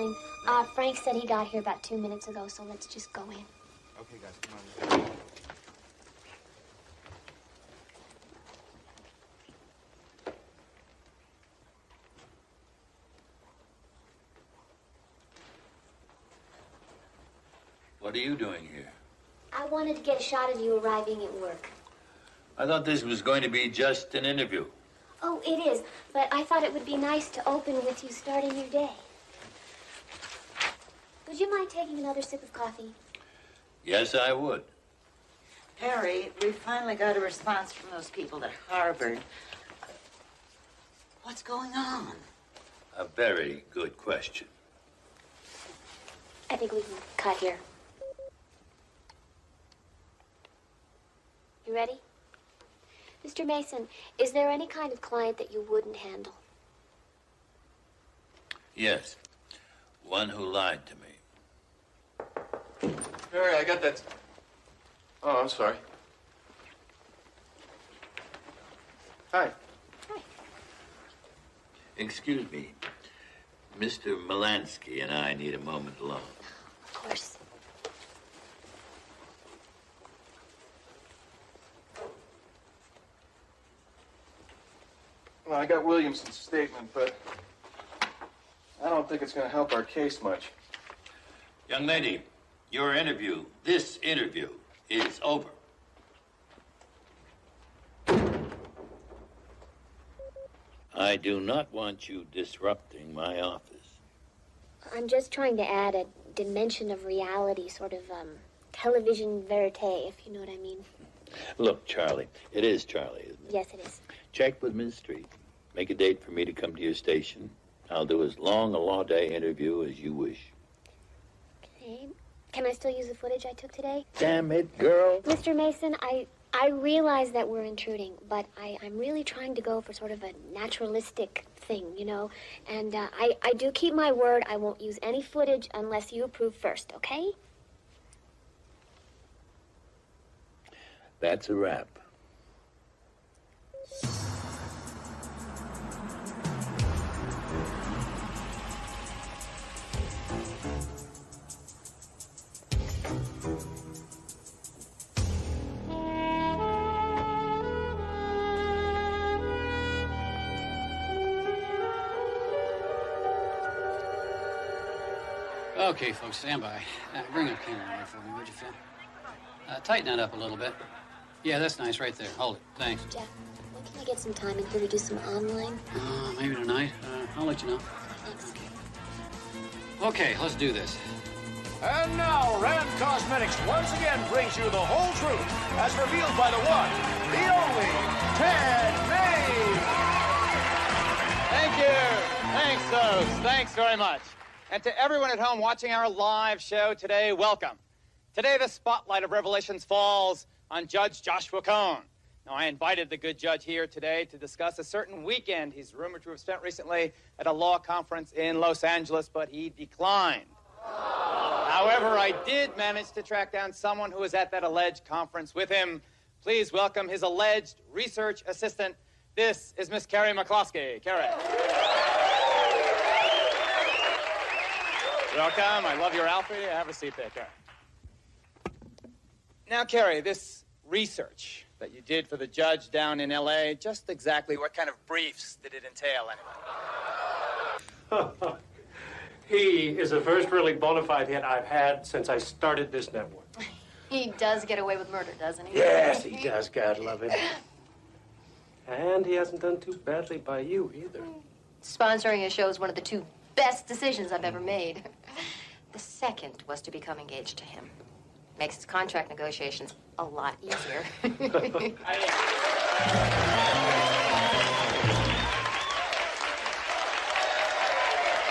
morning. Frank said he got here about 2 minutes ago, so let's just go in. Okay, guys, come on. What are you doing here? I wanted to get a shot of you arriving at work. I thought this was going to be just an interview. Oh, it is, but I thought it would be nice to open with you starting your day. Would you mind taking another sip of coffee? Yes, I would. Perry, we finally got a response from those people at Harvard. What's going on? A very good question. I think we can cut here. You ready? Mr. Mason, is there any kind of client that you wouldn't handle? Yes. One who lied to me. Barry, I got that. Oh, I'm sorry. Hi. Hi. Excuse me. Mr. Melansky and I need a moment alone. Of course. Well, I got Williamson's statement, but I don't think it's going to help our case much. Young lady, this interview, is over. I do not want you disrupting my office. I'm just trying to add a dimension of reality, sort of, television verite, if you know what I mean. Look, Charlie. It is Charlie, isn't it? Yes, it is. Check with Ms. Street. Make a date for me to come to your station. I'll do as long a law day interview as you wish. Okay. Can I still use the footage I took today? Damn it, girl. Mr. Mason, I realize that we're intruding, but I'm really trying to go for sort of a naturalistic thing, you know? And I do keep my word. I won't use any footage unless you approve first, okay? That's a wrap. Okay, folks, stand by. Bring up camera there for me, would you, Phil? Tighten that up a little bit. Yeah, that's nice right there. Hold it. Thanks. Jeff, when can I get some time in here to do some online? Maybe tonight. I'll let you know. Thanks. Okay, let's do this. And now, Rand Cosmetics once again brings you the whole truth as revealed by the one, the only, Ted May. Thank you. Thanks, folks. Thanks very much. And to everyone at home watching our live show today, welcome. Today, the spotlight of revelations falls on Judge Joshua Cohn. Now, I invited the good judge here today to discuss a certain weekend he's rumored to have spent recently at a law conference in Los Angeles, but he declined. However, I did manage to track down someone who was at that alleged conference with him. Please welcome his alleged research assistant. This is Miss Carrie McCloskey. Carrie. Welcome. I love your outfit. Have a seat there, Carrie. Now, Carrie, this research that you did for the judge down in L.A., just exactly what kind of briefs did it entail, anyway? He is the first really bona fide hit I've had since I started this network. He does get away with murder, doesn't he? Yes, he does. God love him. And he hasn't done too badly by you, either. Sponsoring a show is one of the two best decisions I've ever made. The second was to become engaged to him. Makes his contract negotiations a lot easier.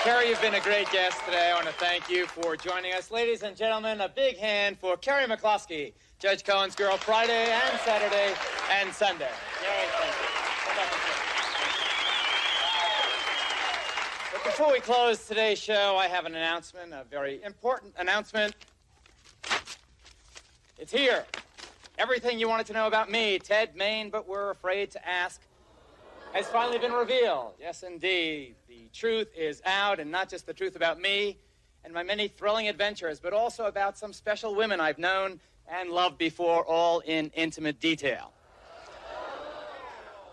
Carrie, you've been a great guest today. I want to thank you for joining us. Ladies and gentlemen, a big hand for Carrie McCloskey, Judge Cohen's girl, Friday and Saturday and Sunday. Carrie, thank you. But before we close today's show, I have an announcement, a very important announcement. It's here. Everything you wanted to know about me, Ted Main, but were afraid to ask. has finally been revealed. Yes, indeed. The truth is out, and not just the truth about me and my many thrilling adventures, but also about some special women I've known and loved before, all in intimate detail.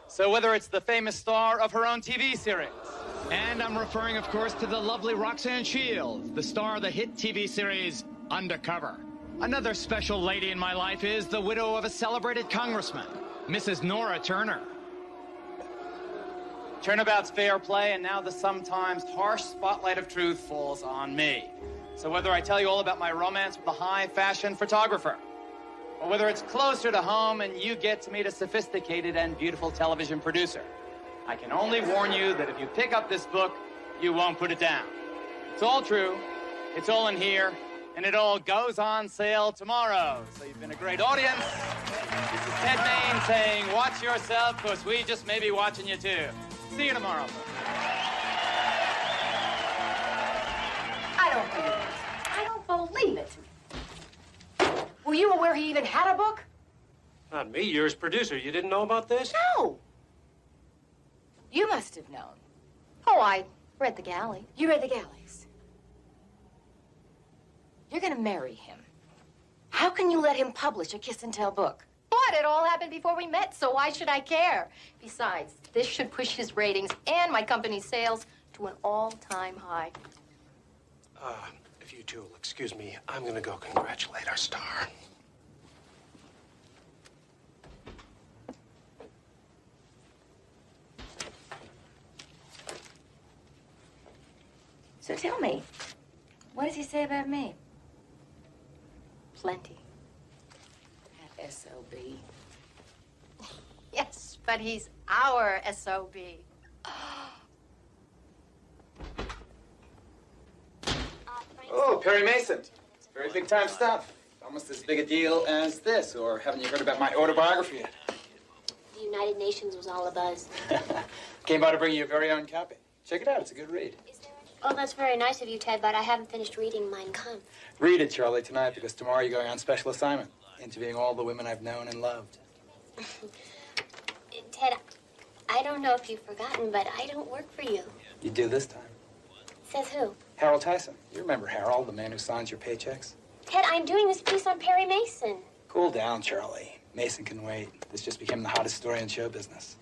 So whether it's the famous star of her own TV series, and I'm referring, of course, to the lovely Roxanne Shields, the star of the hit TV series Undercover. Another special lady in my life is the widow of a celebrated congressman, Mrs. Nora Turner. Turnabout's fair play, and now the sometimes harsh spotlight of truth falls on me. So whether I tell you all about my romance with a high-fashion photographer, or whether it's closer to home and you get to meet a sophisticated and beautiful television producer, I can only warn you that if you pick up this book, you won't put it down. It's all true, it's all in here, and it all goes on sale tomorrow. So you've been a great audience. This is Ted Main saying, watch yourself, because we just may be watching you too. See you tomorrow. I don't believe it. I don't believe it. Were you aware he even had a book? Not me, you're his producer. You didn't know about this? No. You must have known. Oh, I read the galley. You read the galleys? You're gonna marry him. How can you let him publish a kiss and tell book? But it all happened before we met, so why should I care? Besides, this should push his ratings and my company's sales to an all-time high. If you two will excuse me, I'm gonna go congratulate our star. So tell me, what does he say about me? Plenty. That SOB. Yes, but he's our SOB. Oh, Perry Mason. Very big time stuff. Almost as big a deal as this. Or haven't you heard about my autobiography yet? The United Nations was all abuzz. Came by to bring you your very own copy. Check it out. It's a good read. Oh, that's very nice of you, Ted, but I haven't finished reading Mein Kampf. Read it, Charlie, tonight, because tomorrow you're going on special assignment, interviewing all the women I've known and loved. Ted, I don't know if you've forgotten, but I don't work for you. You do this time. Says who? Harold Tyson. You remember Harold, the man who signs your paychecks? Ted, I'm doing this piece on Perry Mason. Cool down, Charlie. Mason can wait. This just became the hottest story in show business.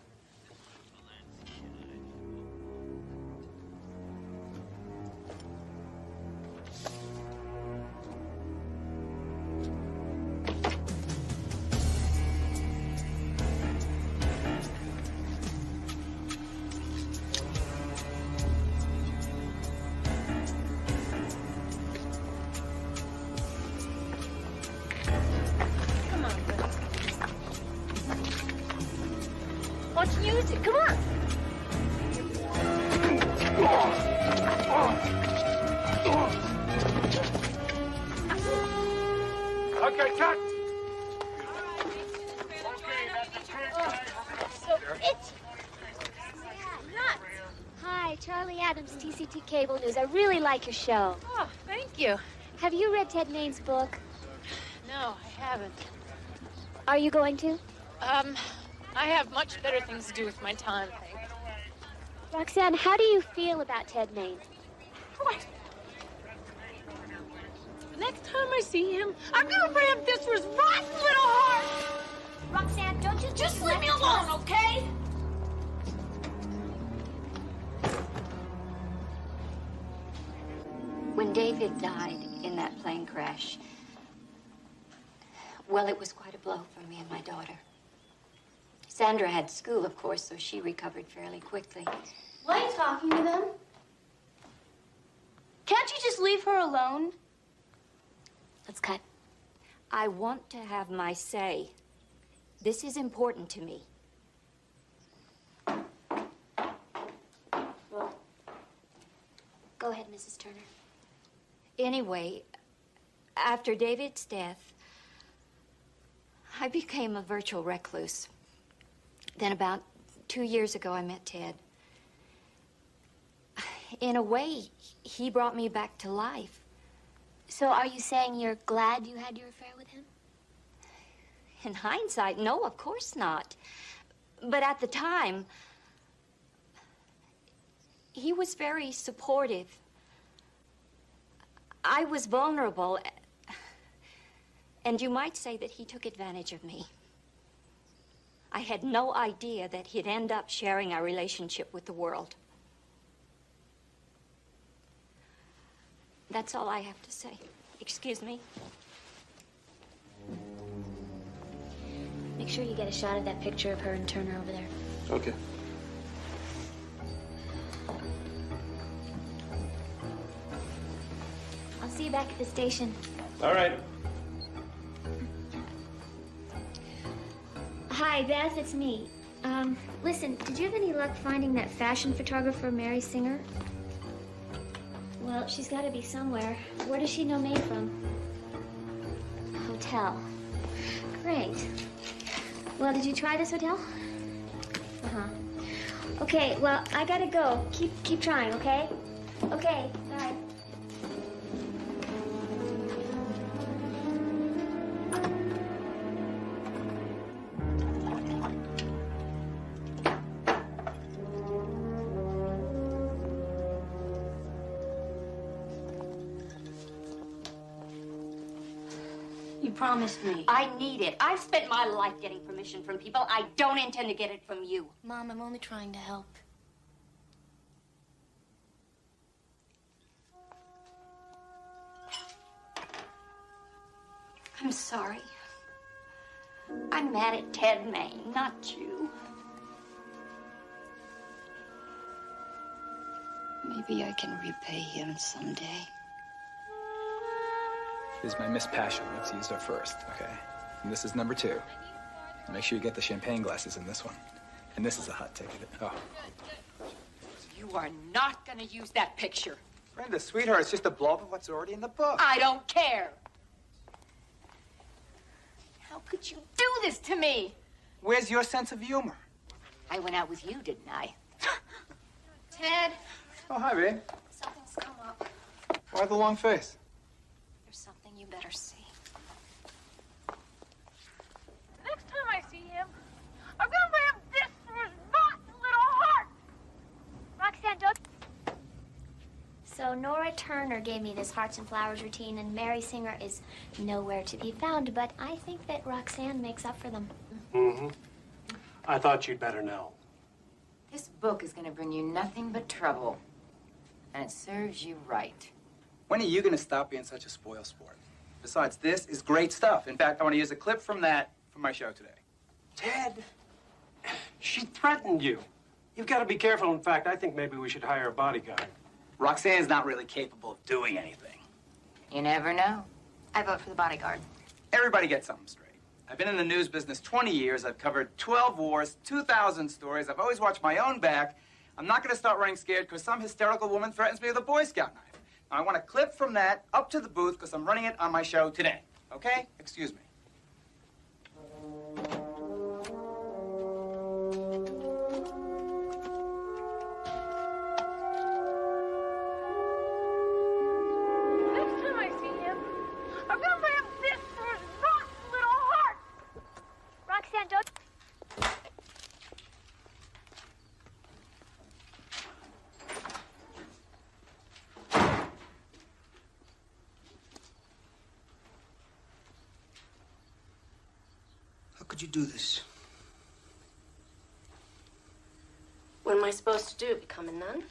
Watch music, come on. Okay, cut. So itchy. Nuts. Hi, Charlie Adams, TCT Cable News. I really like your show. Oh, thank you. Have you read Ted Main's book? No, I haven't. Are you going to? I have much better things to do with my time, thank you. Roxanne, how do you feel about Ted Main? What? The next time I see him, I'm gonna ram this for his rotten little heart! Roxanne, don't you Just leave me alone, okay? When David died in that plane crash, well, it was quite a blow for me and my daughter. Sandra had school, of course, so she recovered fairly quickly. Why are you talking to them? Can't you just leave her alone? Let's cut. I want to have my say. This is important to me. Well, go ahead, Mrs. Turner. Anyway, after David's death, I became a virtual recluse. Then about 2 years ago, I met Ted. In a way, he brought me back to life. So are you saying you're glad you had your affair with him? In hindsight, no, of course not. But at the time, He was very supportive. I was vulnerable, and you might say that he took advantage of me. I had no idea that he'd end up sharing our relationship with the world. That's all I have to say. Excuse me. Make sure you get a shot of that picture of her and Turner over there. Okay. I'll see you back at the station. All right. Hi, Beth, it's me. Listen, did you have any luck finding that fashion photographer, Mary Singer? Well, she's got to be somewhere. Where does she know May from? A hotel. Great. Well, did you try this hotel? Uh-huh. Okay, well, I gotta go. Keep trying, okay? Okay, bye. You promised me. I need it. I've spent my life getting permission from people. I don't intend to get it from you. Mom, I'm only trying to help. I'm sorry. I'm mad at Ted Maine, not you. Maybe I can repay him someday. This is my Miss Passion. Let's use her first, okay? And this is number 2. Make sure you get the champagne glasses in this one. And this is a hot ticket. Oh. You are not gonna use that picture. Brenda, sweetheart, it's just a blow-up of what's already in the book. I don't care. How could you do this to me? Where's your sense of humor? I went out with you, didn't I? Ted, Oh, hi, babe. something's come up. Why the long face? There's something you better see. Next time I see him, I'm gonna lay him this for his rotten little heart. Roxanne, don't... So Nora Turner gave me this Hearts and Flowers routine, and Mary Singer is nowhere to be found, but I think that Roxanne makes up for them. Mm-hmm. I thought you'd better know. This book is going to bring you nothing but trouble. And it serves you right. When are you going to stop being such a spoil sport? Besides, this is great stuff. In fact, I want to use a clip from that for my show today. Ted, she threatened you. You've got to be careful. In fact, I think maybe we should hire a bodyguard. Roxanne's not really capable of doing anything. You never know. I vote for the bodyguard. Everybody gets something straight. I've been in the news business 20 years. I've covered 12 wars, 2,000 stories. I've always watched my own back. I'm not going to start running scared because some hysterical woman threatens me with a Boy Scout knife. Now, I want a clip from that up to the booth because I'm running it on my show today. Okay? Excuse me. Next time I see him, I'm gonna lay him this for his rotten little heart. Roxanne, don't... How could you do this? What am I supposed to do? Become a nun?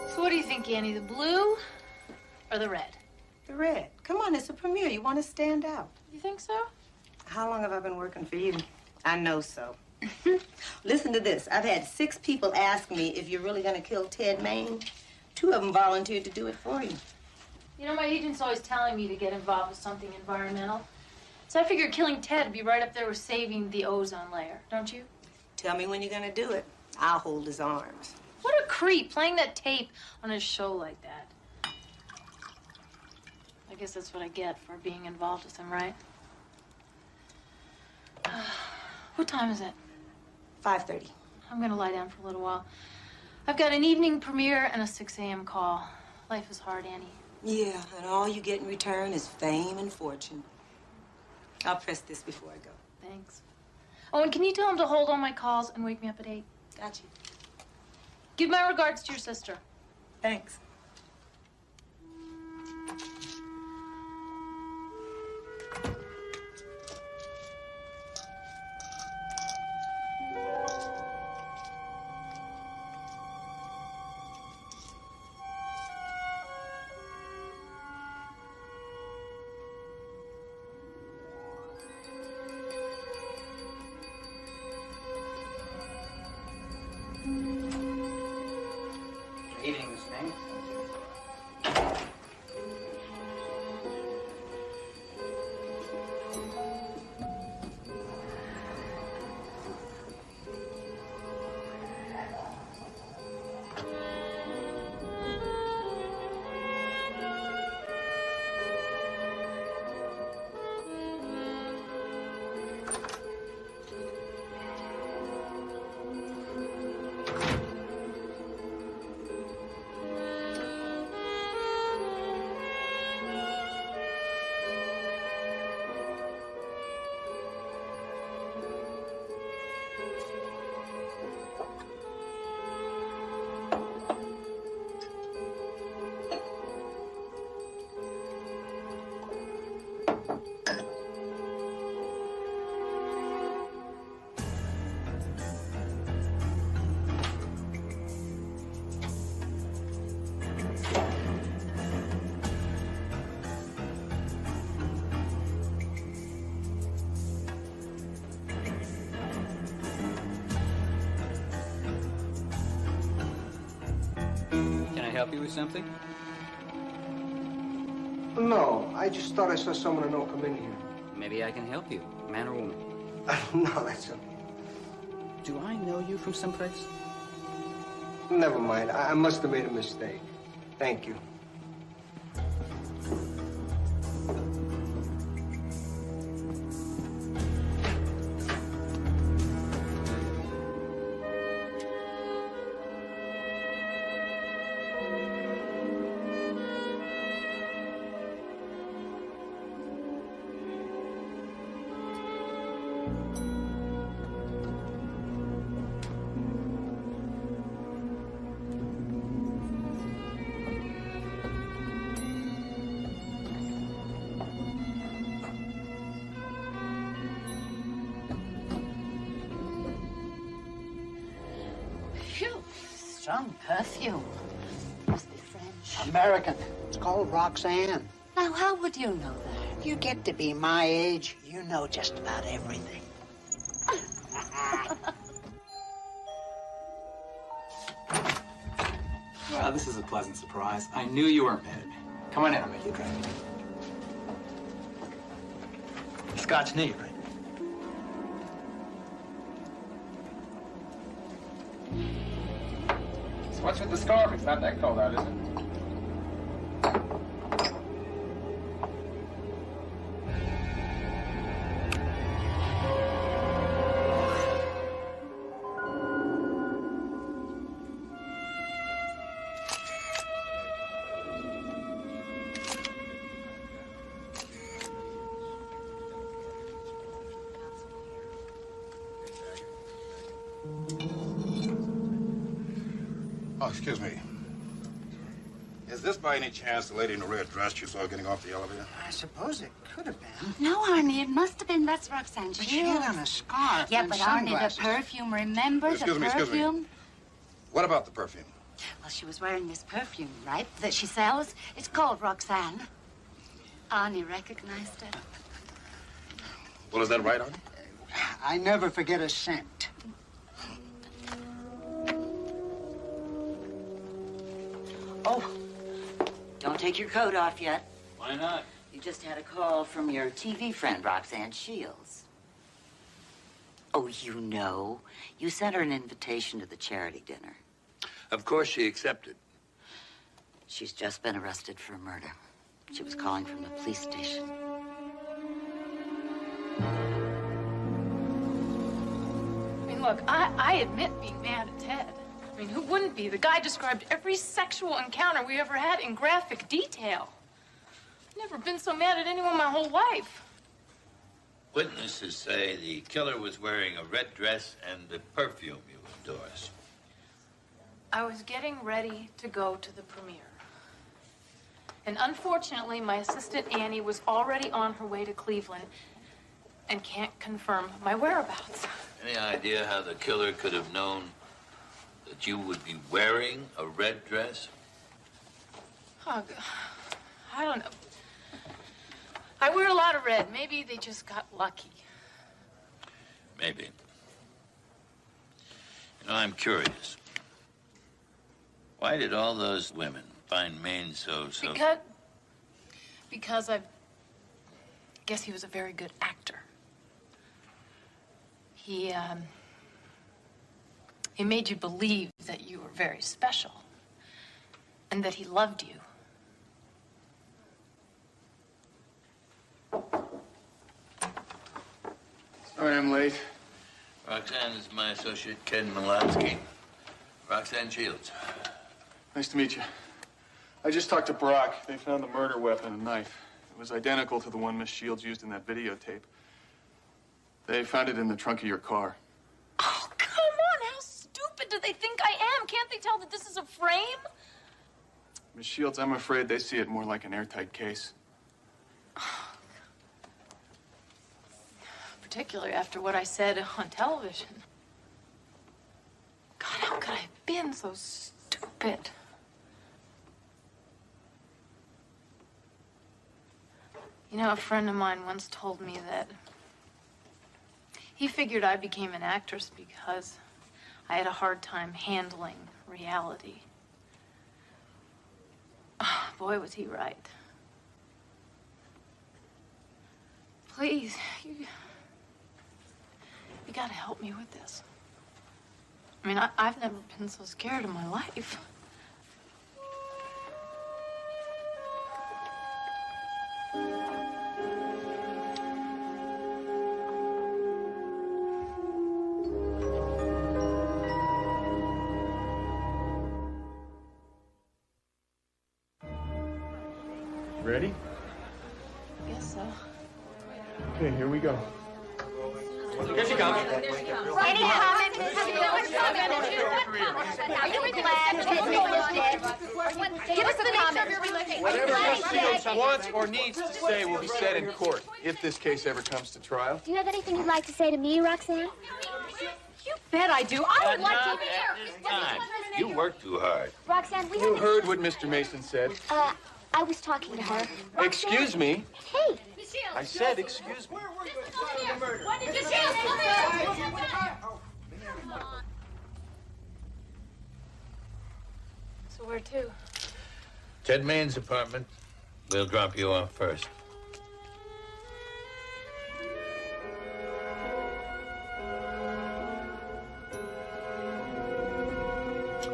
So what do you think, Annie? The blue or the red? The red. Come on, it's a premiere. You want to stand out. You think so? How long have I been working for you? I know so. Listen to this. I've had 6 people ask me if you're really going to kill Ted Maine. 2 of them volunteered to do it for you. You know, my agent's always telling me to get involved with something environmental. So I figured killing Ted would be right up there with saving the ozone layer, don't you? Tell me when you're going to do it. I'll hold his arms. What a creep, playing that tape on a show like that. I guess that's what I get for being involved with him, right? What time is it? 5:30. I'm gonna lie down for a little while. I've got an evening premiere and a 6 a.m. call. Life is hard, Annie. Yeah, and all you get in return is fame and fortune. I'll press this before I go. Thanks. Oh, and can you tell him to hold all my calls and wake me up at 8? Got you. Give my regards to your sister. Thanks. Eating this thing. Can I help you with something? No, I just thought I saw someone I know come in here. Maybe I can help you, man or woman. No, that's okay. Do I know you from someplace? Never mind. I must have made a mistake. Thank you. Phew, strong perfume. Must be French. American. It's called Roxanne. Now, how would you know that? You get to be my age, you know just about everything. Well, this is a pleasant surprise. I knew you weren't mad at me. Come on in, I'll make you a drink. Scotch neat, right? So what's with the scarf? It's not that cold out, is it? Oh, excuse me. Is this by any chance the lady in the red dress you saw getting off the elevator? I suppose it could have been. No, Arnie, it must have been. That's Roxanne. But she had on a scarf. Yeah, and but Arnie, sunglasses. the perfume, remember? Excuse me, excuse me. What about the perfume? Well, she was wearing this perfume, right, that she sells. It's called Roxanne. Arnie recognized it. Well, is that right, Arnie? I never forget a scent. Oh, don't take your coat off yet. Why not? You just had a call from your TV friend, Roxanne Shields. Oh, you know. You sent her an invitation to the charity dinner. Of course she accepted. She's just been arrested for murder. She was calling from the police station. I mean, look, I admit being mad at Ted. I mean, who wouldn't be? The guy described every sexual encounter we ever had in graphic detail. I've never been so mad at anyone my whole life. Witnesses say the killer was wearing a red dress and the perfume you endorse. I was getting ready to go to the premiere. And unfortunately, my assistant Annie was already on her way to Cleveland and can't confirm my whereabouts. Any idea how the killer could have known that you would be wearing a red dress? Oh, I don't know. I wear a lot of red. Maybe they just got lucky. Maybe. You know, I'm curious. Why did all those women find Maine so... Because I guess he was a very good actor. He made you believe that you were very special and that he loved you. Sorry I'm late. Roxanne is my associate, Ken Malansky. Roxanne Shields. Nice to meet you. I just talked to Brock. They found the murder weapon, a knife. It was identical to the one Miss Shields used in that videotape. They found it in the trunk of your car. Oh, come on. How stupid do they think I am? Can't they tell that this is a frame? Miss Shields, I'm afraid they see it more like an airtight case. Particularly after what I said on television. God, how could I have been so stupid? You know, a friend of mine once told me that he figured I became an actress because I had a hard time handling reality. Oh, boy, was he right. Please, you gotta help me with this. I mean, I've never been so scared in my life. Ready? I guess so. Okay, here we go. Here she comes. Any comments? Are you glad that give us the comments. Whatever Miss Shields wants or needs to say will be said in court, if this case ever comes to trial. Do you have anything you'd like to say to me, Roxanne? You bet I do. I would like Not to. at this time. You work too hard. Roxanne, we You have heard what Mr. Mason said. I was talking to her. Excuse me. Hey. I said excuse me. What did you say? So where to? Ted Main's apartment. We'll drop you off first.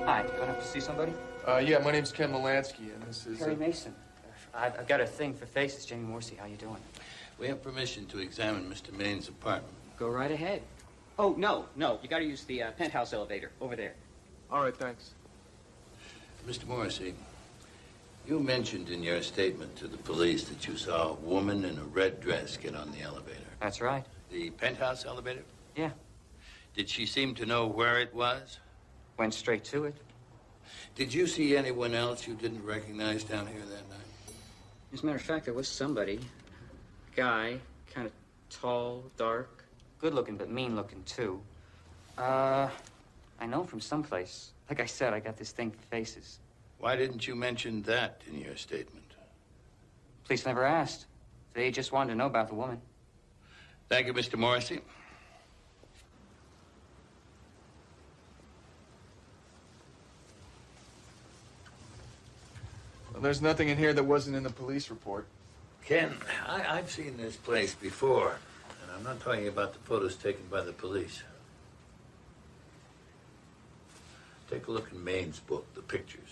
Hi, you going up to see somebody? Yeah, my name's Ken Malansky, and this is... Perry Mason. I've got a thing for faces. Jamie Morrissey, how you doing? We have permission to examine Mr. Main's apartment. Go right ahead. Oh, no. You got to use the penthouse elevator over there. All right, thanks. Mr. Morrissey, you mentioned in your statement to the police that you saw a woman in a red dress get on the elevator. That's right. The penthouse elevator? Yeah. Did she seem to know where it was? Went straight to it. Did you see anyone else you didn't recognize down here that night? As a matter of fact, there was somebody. Guy, kind of tall, dark, good-looking, but mean-looking, too. I know him from someplace. Like I said, I got this thing for faces. Why didn't you mention that in your statement? Police never asked. They just wanted to know about the woman. Thank you, Mr. Morrissey. Well, there's nothing in here that wasn't in the police report. Ken, I've seen this place before, and I'm not talking about the photos taken by the police. Take a look in Maine's book, the pictures.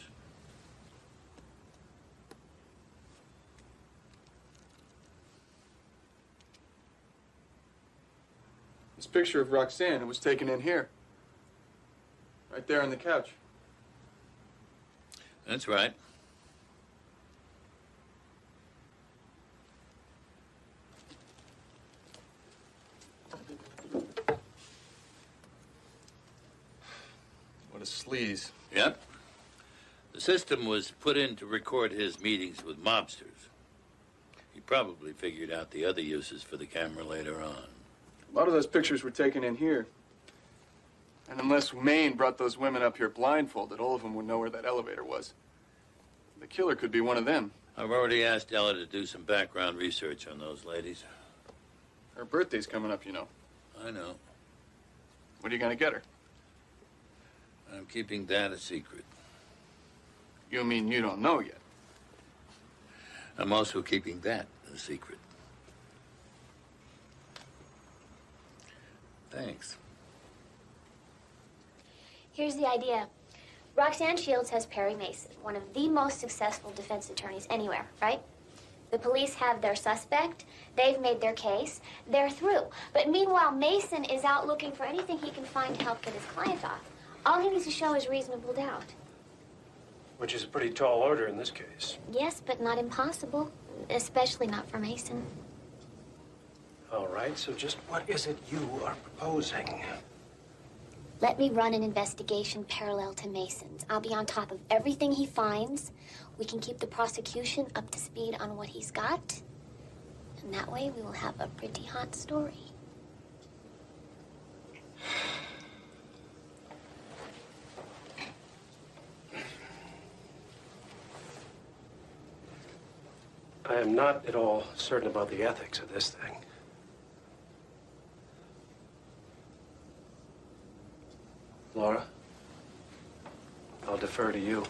This picture of Roxanne, it was taken in here. Right there on the couch. That's right. What a sleaze. Yep. The system was put in to record his meetings with mobsters. He probably figured out the other uses for the camera later on. A lot of those pictures were taken in here. And unless Maine brought those women up here blindfolded, all of them would know where that elevator was. The killer could be one of them. I've already asked Ella to do some background research on those ladies. Her birthday's coming up, you know. I know. What are you going to get her? I'm keeping that a secret. You mean you don't know yet? I'm also keeping that a secret. Thanks. Here's the idea. Roxanne Shields has Perry Mason, one of the most successful defense attorneys anywhere, right? The police have their suspect. They've made their case. They're through. But meanwhile, Mason is out looking for anything he can find to help get his client off. All he needs to show is reasonable doubt. Which is a pretty tall order in this case. Yes, but not impossible. Especially not for Mason. All right, so just what is it you are proposing? Let me run an investigation parallel to Mason's. I'll be on top of everything he finds. We can keep the prosecution up to speed on what he's got. And that way we will have a pretty hot story. I am not at all certain about the ethics of this thing. Laura, I'll defer to you.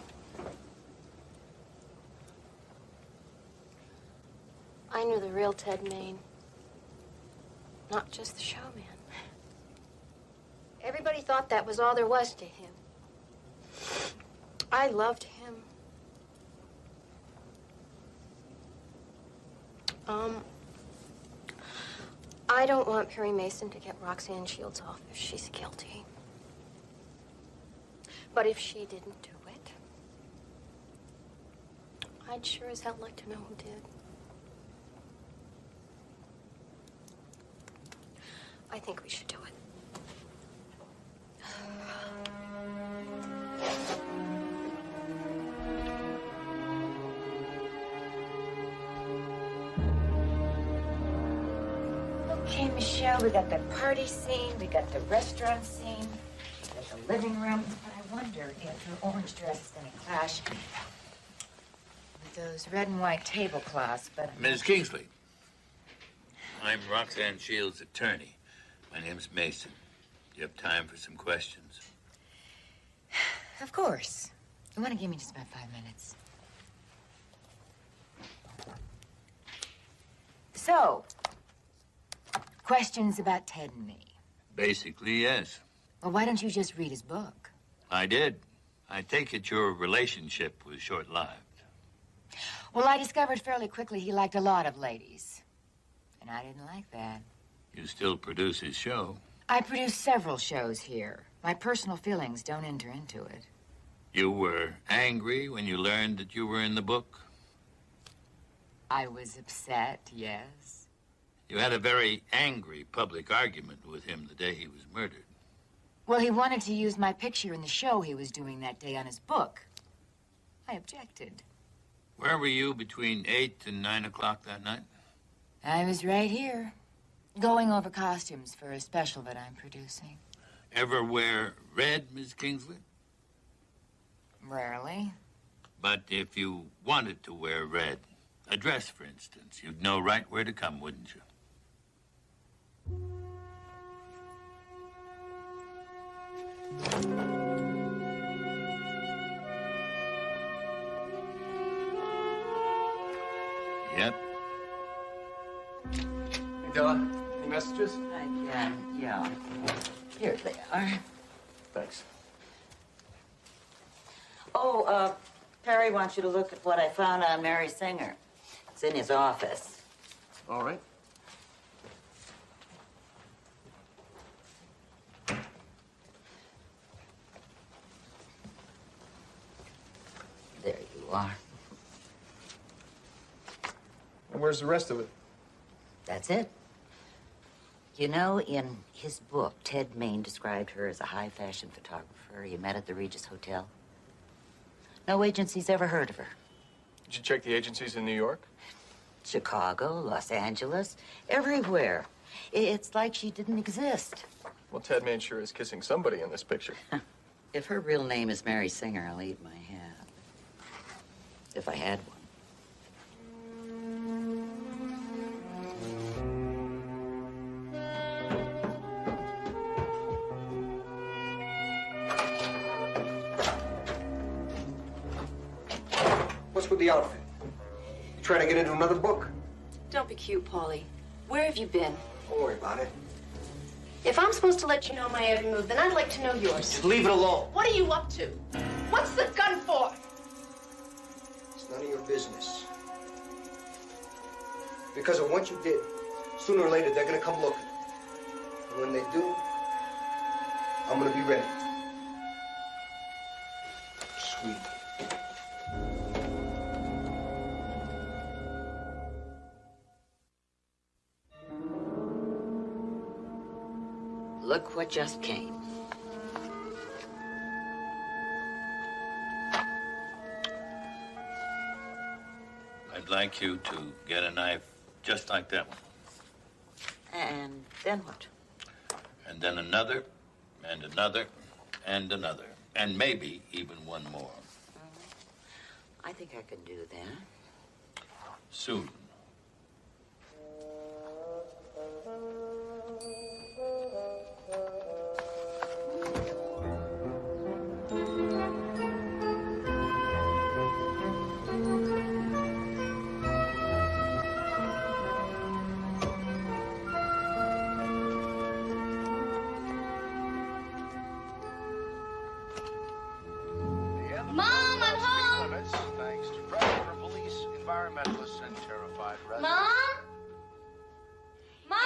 I knew the real Ted Maine, not just the showman. Everybody thought that was all there was to him. I loved him. I don't want Perry Mason to get Roxanne Shields off if she's guilty. But if she didn't do it, I'd sure as hell like to know who did. I think we should do it. Okay, Michelle, we got the party scene, we got the restaurant scene, we got the living room. But I wonder if her orange dress is going to clash with those red and white tablecloths, but... Ms. Kingsley, I'm Roxanne Shields' attorney. My name's Mason. Do you have time for some questions? Of course. You want to give me just about 5 minutes? So, questions about Ted and me. Basically, yes. Well, why don't you just read his book? I did. I take it your relationship was short-lived. Well, I discovered fairly quickly he liked a lot of ladies. And I didn't like that. You still produce his show. I produce several shows here. My personal feelings don't enter into it. You were angry when you learned that you were in the book? I was upset, yes. You had a very angry public argument with him the day he was murdered. Well, he wanted to use my picture in the show he was doing that day on his book. I objected. Where were you between 8 and 9 o'clock that night? I was right here, going over costumes for a special that I'm producing. Ever wear red, Miss Kingsley? Rarely. But if you wanted to wear red, a dress, for instance, you'd know right where to come, wouldn't you? Yep. Hey, Della, any messages? Yeah. Here they are. Thanks. Oh, Perry wants you to look at what I found on Mary Singer. It's in his office. All right. are. And where's the rest of it? That's it. You know, in his book, Ted Main described her as a high-fashion photographer he met at the Regis Hotel. No agency's ever heard of her. Did you check the agencies in New York? Chicago, Los Angeles, everywhere. It's like she didn't exist. Well, Ted Main sure is kissing somebody in this picture. If her real name is Mary Singer, I'll eat my hat. If I had one. What's with the outfit? You trying to get into another book? Don't be cute, Paulie. Where have you been? Don't worry about it. If I'm supposed to let you know my every move, then I'd like to know yours. Just leave it alone. What are you up to? What's the gun for? It's none of your business. Because of what you did, sooner or later they're gonna come looking. And when they do, I'm gonna be ready. Sweet. Look what just came. I'd like you to get a knife just like that one. And then what? And then another, and another, and another. And maybe even one more. I think I can do that. Soon. Mom, I'm home. Limits, thanks to pressure from police, environmentalists, and terrified residents. Mom? Mom?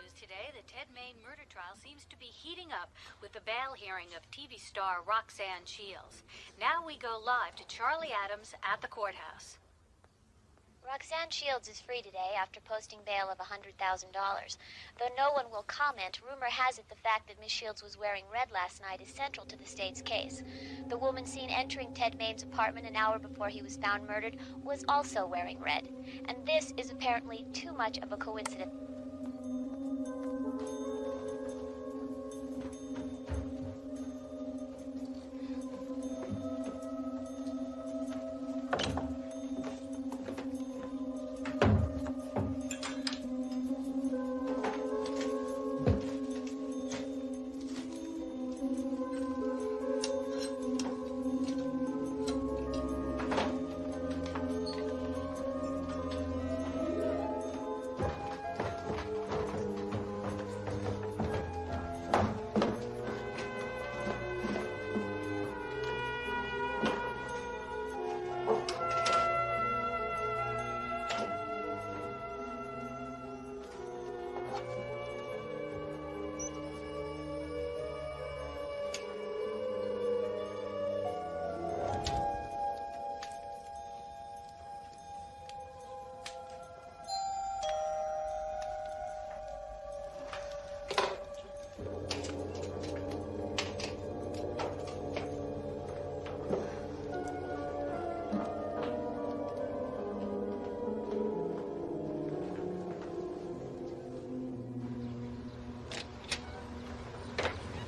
News today, the Ted Main murder trial seems to be heating up with the bail hearing of TV star Roxanne Shields. Now we go live to Charlie Adams at the courthouse. Roxanne Shields is free today after posting bail of $100,000. Though no one will comment, rumor has it the fact that Miss Shields was wearing red last night is central to the state's case. The woman seen entering Ted Main's apartment an hour before he was found murdered was also wearing red. And this is apparently too much of a coincidence.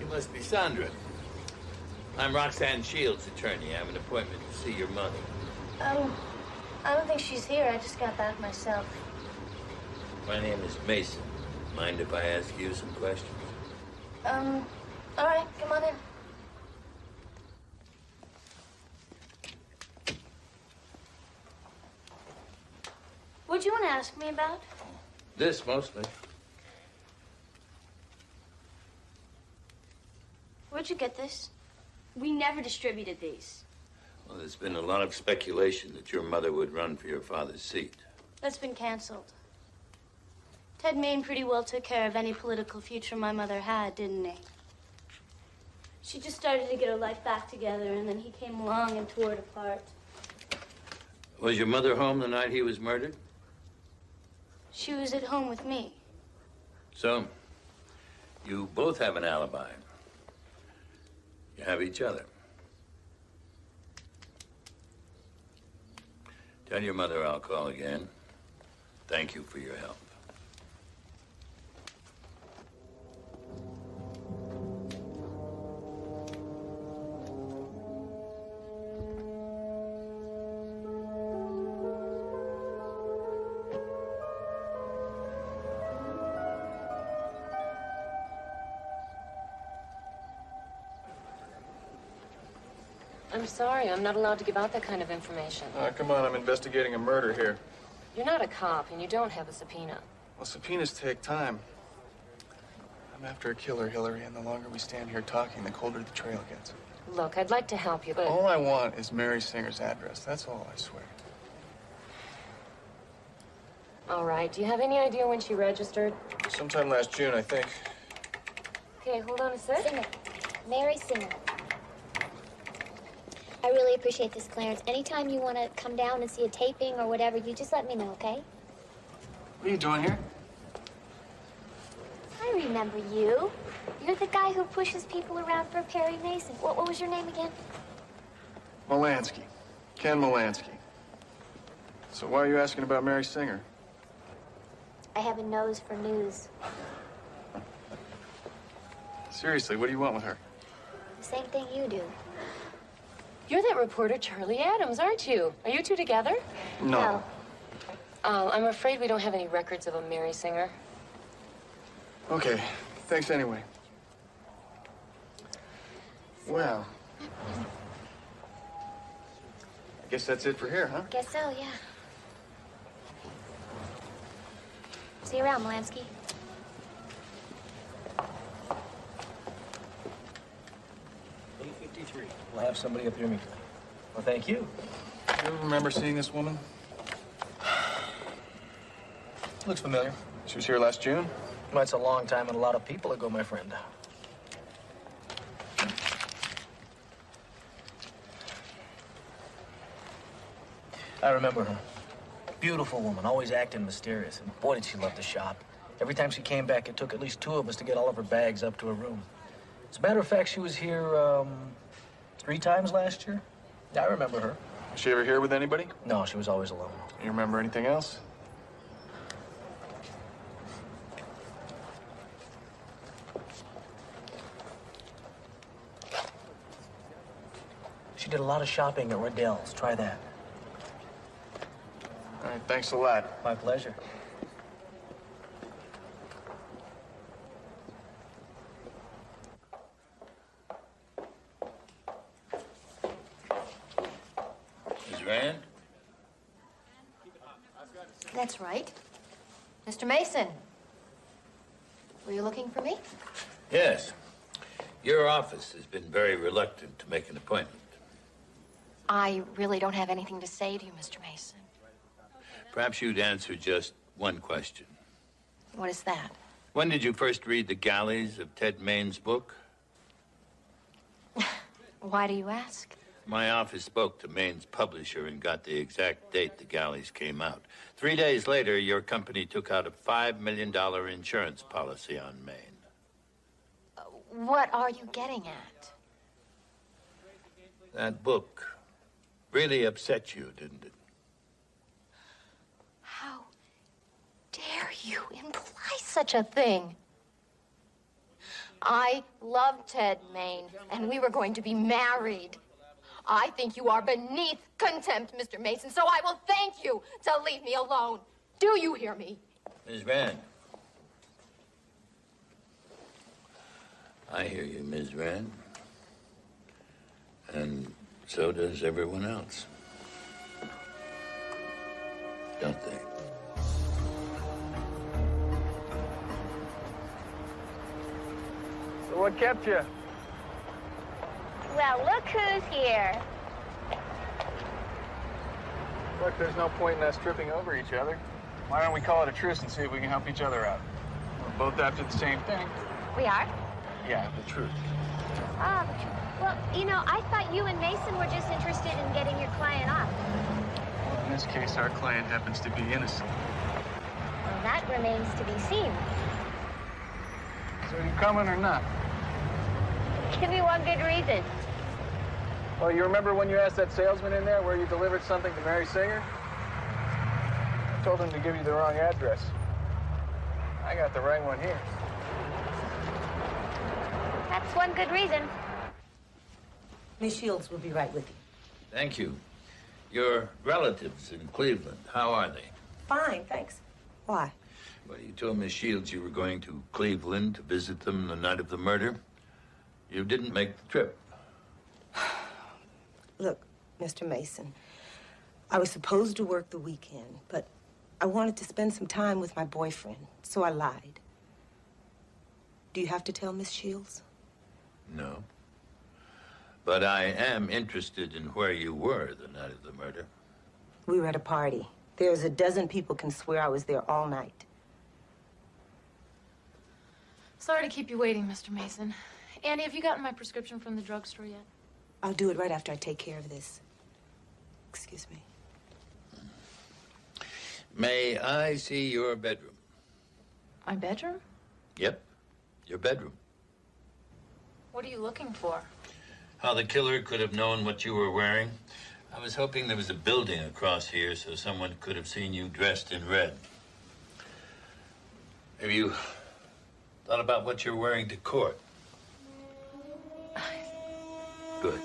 Must be Sandra. I'm Roxanne Shields' attorney. I have an appointment to see your mother. I don't think she's here. I just got back myself. My name is Mason. Mind if I ask you some questions? All right, come on in. What'd you want to ask me about? This, mostly. Where'd you get this? We never distributed these. Well, there's been a lot of speculation that your mother would run for your father's seat. That's been canceled. Ted Main pretty well took care of any political future my mother had, didn't he? She just started to get her life back together, and then he came along and tore it apart. Was your mother home the night he was murdered? She was at home with me. So, you both have an alibi. You have each other. Tell your mother I'll call again. Thank you for your help. I'm sorry, I'm not allowed to give out that kind of information. Come on, I'm investigating a murder here. You're not a cop, and you don't have a subpoena. Well, subpoenas take time. I'm after a killer, Hillary, and the longer we stand here talking, the colder the trail gets. Look, I'd like to help you, but... All I want is Mary Singer's address. That's all, I swear. All right, do you have any idea when she registered? Sometime last June, I think. Okay, hold on a sec. Singer. Mary Singer. I really appreciate this, Clarence. Anytime you want to come down and see a taping or whatever, you just let me know, okay? What are you doing here? I remember you. You're the guy who pushes people around for Perry Mason. What was your name again? Molansky. Ken Molansky. So why are you asking about Mary Singer? I have a nose for news. Seriously, what do you want with her? The same thing you do. You're that reporter Charlie Adams, aren't you? Are you two together? No. Oh, I'm afraid we don't have any records of a Mary Singer. Okay, thanks anyway. Well, I guess that's it for here, huh? Guess so, yeah. See you around, Molansky. We'll have somebody up here meet you. Well, thank you. Do you ever remember seeing this woman? Looks familiar. She was here last June? Well, that's a long time and a lot of people ago, my friend. I remember her. Beautiful woman, always acting mysterious. And boy, did she love to shop. Every time she came back, it took at least 2 of us to get all of her bags up to her room. As a matter of fact, she was here 3 times last year. Yeah, I remember her. Was she ever here with anybody? No, she was always alone. You remember anything else? She did a lot of shopping at Riddell's. Try that. All right, thanks a lot. My pleasure. Miss Rand? That's right. Mr. Mason. Were you looking for me? Yes. Your office has been very reluctant to make an appointment. I really don't have anything to say to you, Mr. Mason. Perhaps you'd answer just one question. What is that? When did you first read The Galleys of Ted Main's book? Why do you ask? My office spoke to Main's publisher and got the exact date The Galleys came out. 3 days later, your company took out a $5 million insurance policy on Maine. What are you getting at? That book really upset you, didn't it? How dare you imply such a thing? I love Ted Main, and we were going to be married. I think you are beneath contempt, Mr. Mason, so I will thank you to leave me alone. Do you hear me? Miss Rand. I hear you, Ms. Rand. And so does everyone else. Don't they? So what kept you? Well, look who's here. Look, there's no point in us tripping over each other. Why don't we call it a truce and see if we can help each other out? We're both after the same thing. We are? Yeah, the truth. Well, you know, I thought you and Mason were just interested in getting your client off. In this case, our client happens to be innocent. Well, that remains to be seen. So you coming or not? Give me one good reason. Well, you remember when you asked that salesman in there where you delivered something to Mary Singer? I told him to give you the wrong address. I got the right one here. That's one good reason. Miss Shields will be right with you. Thank you. Your relatives in Cleveland, how are they? Fine, thanks. Why? Well, you told Miss Shields you were going to Cleveland to visit them the night of the murder. You didn't make the trip. Look, Mr. Mason, I was supposed to work the weekend, but I wanted to spend some time with my boyfriend, so I lied. Do you have to tell Miss Shields? No. But I am interested in where you were the night of the murder. We were at a party. There's a dozen people can swear I was there all night. Sorry to keep you waiting, Mr. Mason. Annie, have you gotten my prescription from the drugstore yet? I'll do it right after I take care of this. Excuse me. May I see your bedroom? My bedroom? Yep, your bedroom. What are you looking for? How the killer could have known what you were wearing. I was hoping there was a building across here so someone could have seen you dressed in red. Have you thought about what you're wearing to court? Good.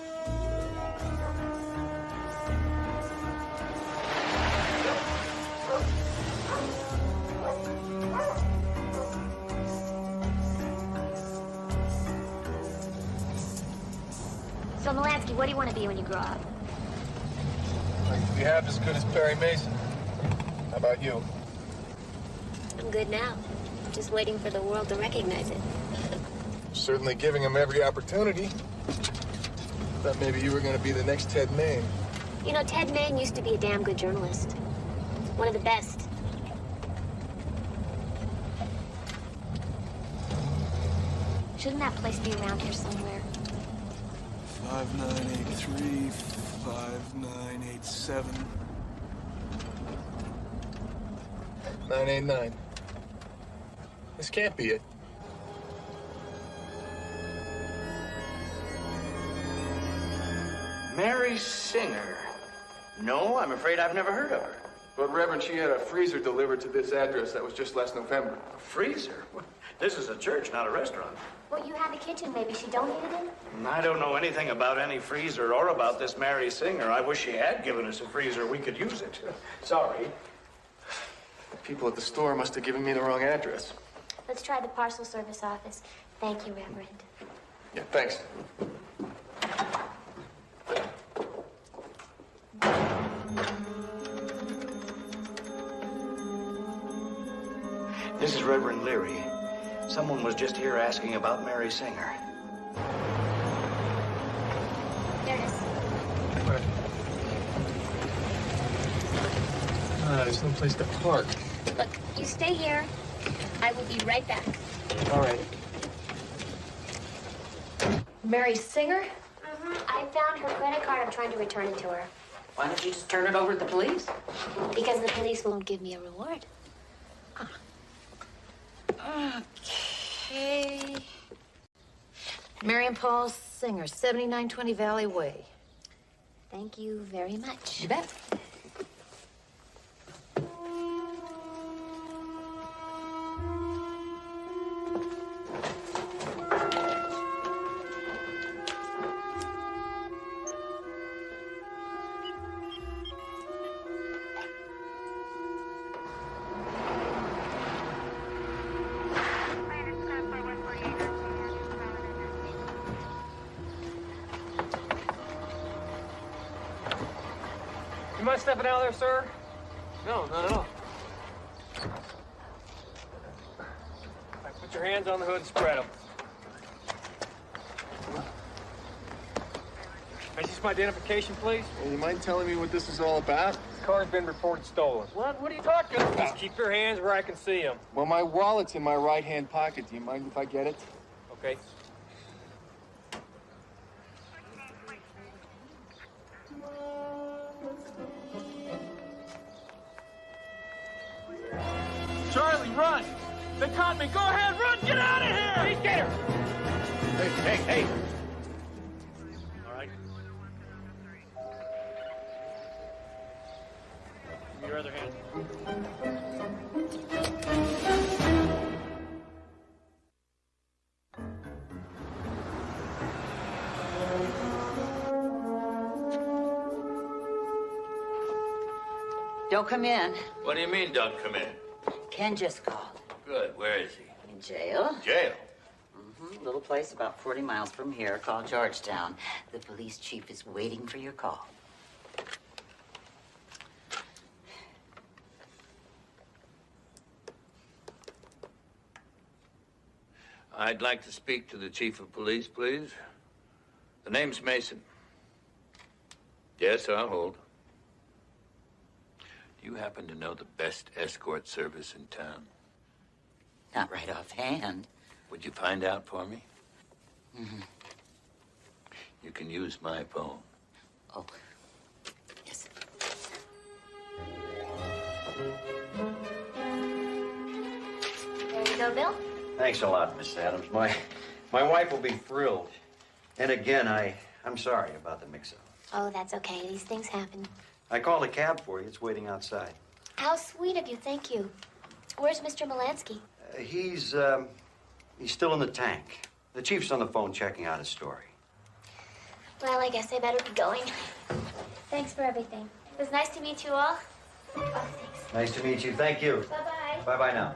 So, Melansky, what do you want to be when you grow up? I'd like to be half as good as Perry Mason. How about you? I'm good now. Just waiting for the world to recognize it. Certainly giving him every opportunity. Thought maybe you were going to be the next Ted Main. You know, Ted Main used to be a damn good journalist. One of the best. Shouldn't that place be around here somewhere? 5983, 5987. 989. This can't be it. Mary Singer? No, I'm afraid I've never heard of her. But, Reverend, she had a freezer delivered to this address that was just last November. A freezer? This is a church, not a restaurant. Well, you had a kitchen. Maybe she donated it? I don't know anything about any freezer or about this Mary Singer. I wish she had given us a freezer. We could use it. Sorry. The people at the store must have given me the wrong address. Let's try the parcel service office. Thank you, Reverend. Yeah, thanks. This is Reverend Leary. Someone was just here asking about Mary Singer. There it is. There's no place to park. Look, you stay here. I will be right back. All right. Mary Singer? I found her credit card. I'm trying to return it to her. Why don't you just turn it over to the police? Because the police won't give me a reward. Okay. Mary and Paul Singer, 7920 Valley Way. Thank you very much. You bet. You mind stepping out there, sir? No, not at all. Put your hands on the hood and spread them. Is this my identification, please? Well, you mind telling me what this is all about? This car's been reported stolen. What are you talking about? Just keep your hands where I can see them. Well, my wallet's in my right-hand pocket. Do you mind if I get it? Okay. Charlie, run! They caught me. Go ahead, run! Get out of here! Get her! Hey! All right. Give me your other hand. Don't come in. What do you mean, don't come in? Ken just called. Good. Where is he? In jail. Jail. Little place about 40 miles from here called Georgetown. The police chief is waiting for your call. I'd like to speak to the chief of police, please. The name's Mason. Yes, I'll hold. Do you happen to know the best escort service in town? Not right offhand. Would you find out for me? Mm-hmm. You can use my phone. Oh, yes. There you go, Bill. Thanks a lot, Miss Adams. My wife will be thrilled. And again, I'm sorry about the mix-up. Oh, that's okay. These things happen. I called a cab for you. It's waiting outside. How sweet of you. Thank you. Where's Mr. Molansky? He's still in the tank. The chief's on the phone checking out his story. Well, I guess I better be going. Thanks for everything. It was nice to meet you all. Oh, thanks. Nice to meet you. Thank you. Bye-bye. Bye-bye now.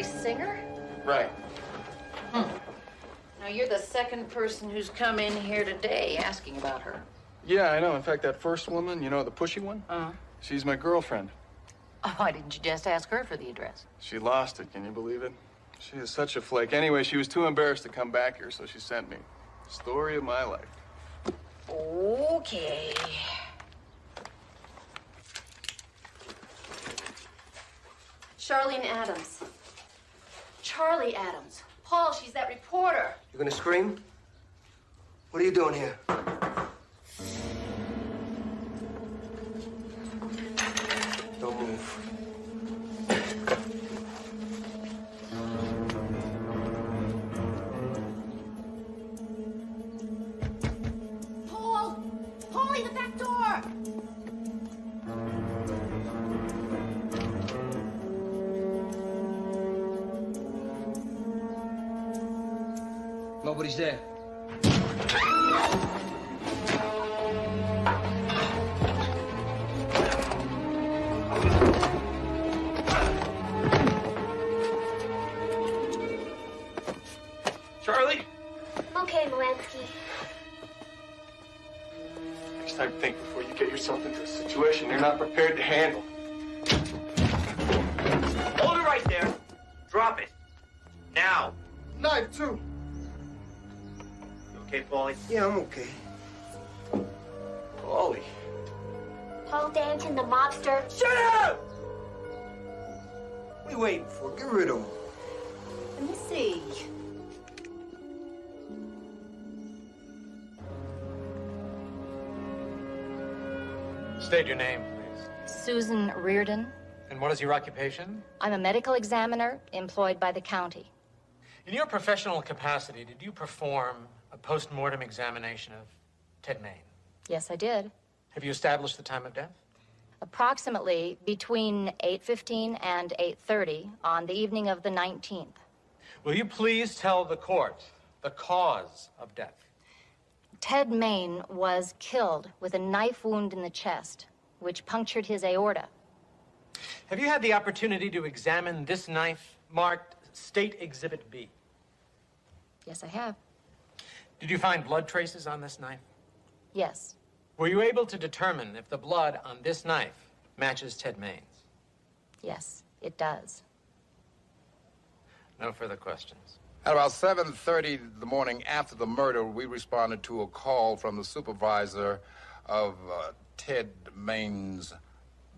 Singer? Right. Now, you're the second person who's come in here today asking about her. Yeah, I know. In fact, that first woman, you know, the pushy one? She's my girlfriend. Oh, why didn't you just ask her for the address? She lost it. Can you believe it? She is such a flake. Anyway, she was too embarrassed to come back here, so she sent me. Story of my life. Okay. Charlene Adams. Charlie Adams. Paul, she's that reporter. You gonna scream? What are you doing here? Don't move. Paul! Paulie, the back door! Nobody's there. Charlie? I'm okay, Molansky. Next time, think before you get yourself into a situation you're not prepared to handle. Hold it right there. Drop Drop it. Now. Knife, too. You okay, Paulie? Yeah, I'm okay. Paulie. Paul Danton, the mobster. Shut up! What are you waiting for? Get rid of him. Let me see. State your name, please. Susan Reardon. And what is your occupation? I'm a medical examiner employed by the county. In your professional capacity, did you perform a post-mortem examination of Ted Main? Yes, I did. Have you established the time of death? Approximately between 8:15 and 8:30 on the evening of the 19th. Will you please tell the court the cause of death? Ted Main was killed with a knife wound in the chest, which punctured his aorta. Have you had the opportunity to examine this knife marked State Exhibit B? Yes, I have. Did you find blood traces on this knife? Yes. Were you able to determine if the blood on this knife matches Ted Main's? Yes, it does. No further questions. At about 7:30 the morning after the murder, we responded to a call from the supervisor of Ted Main's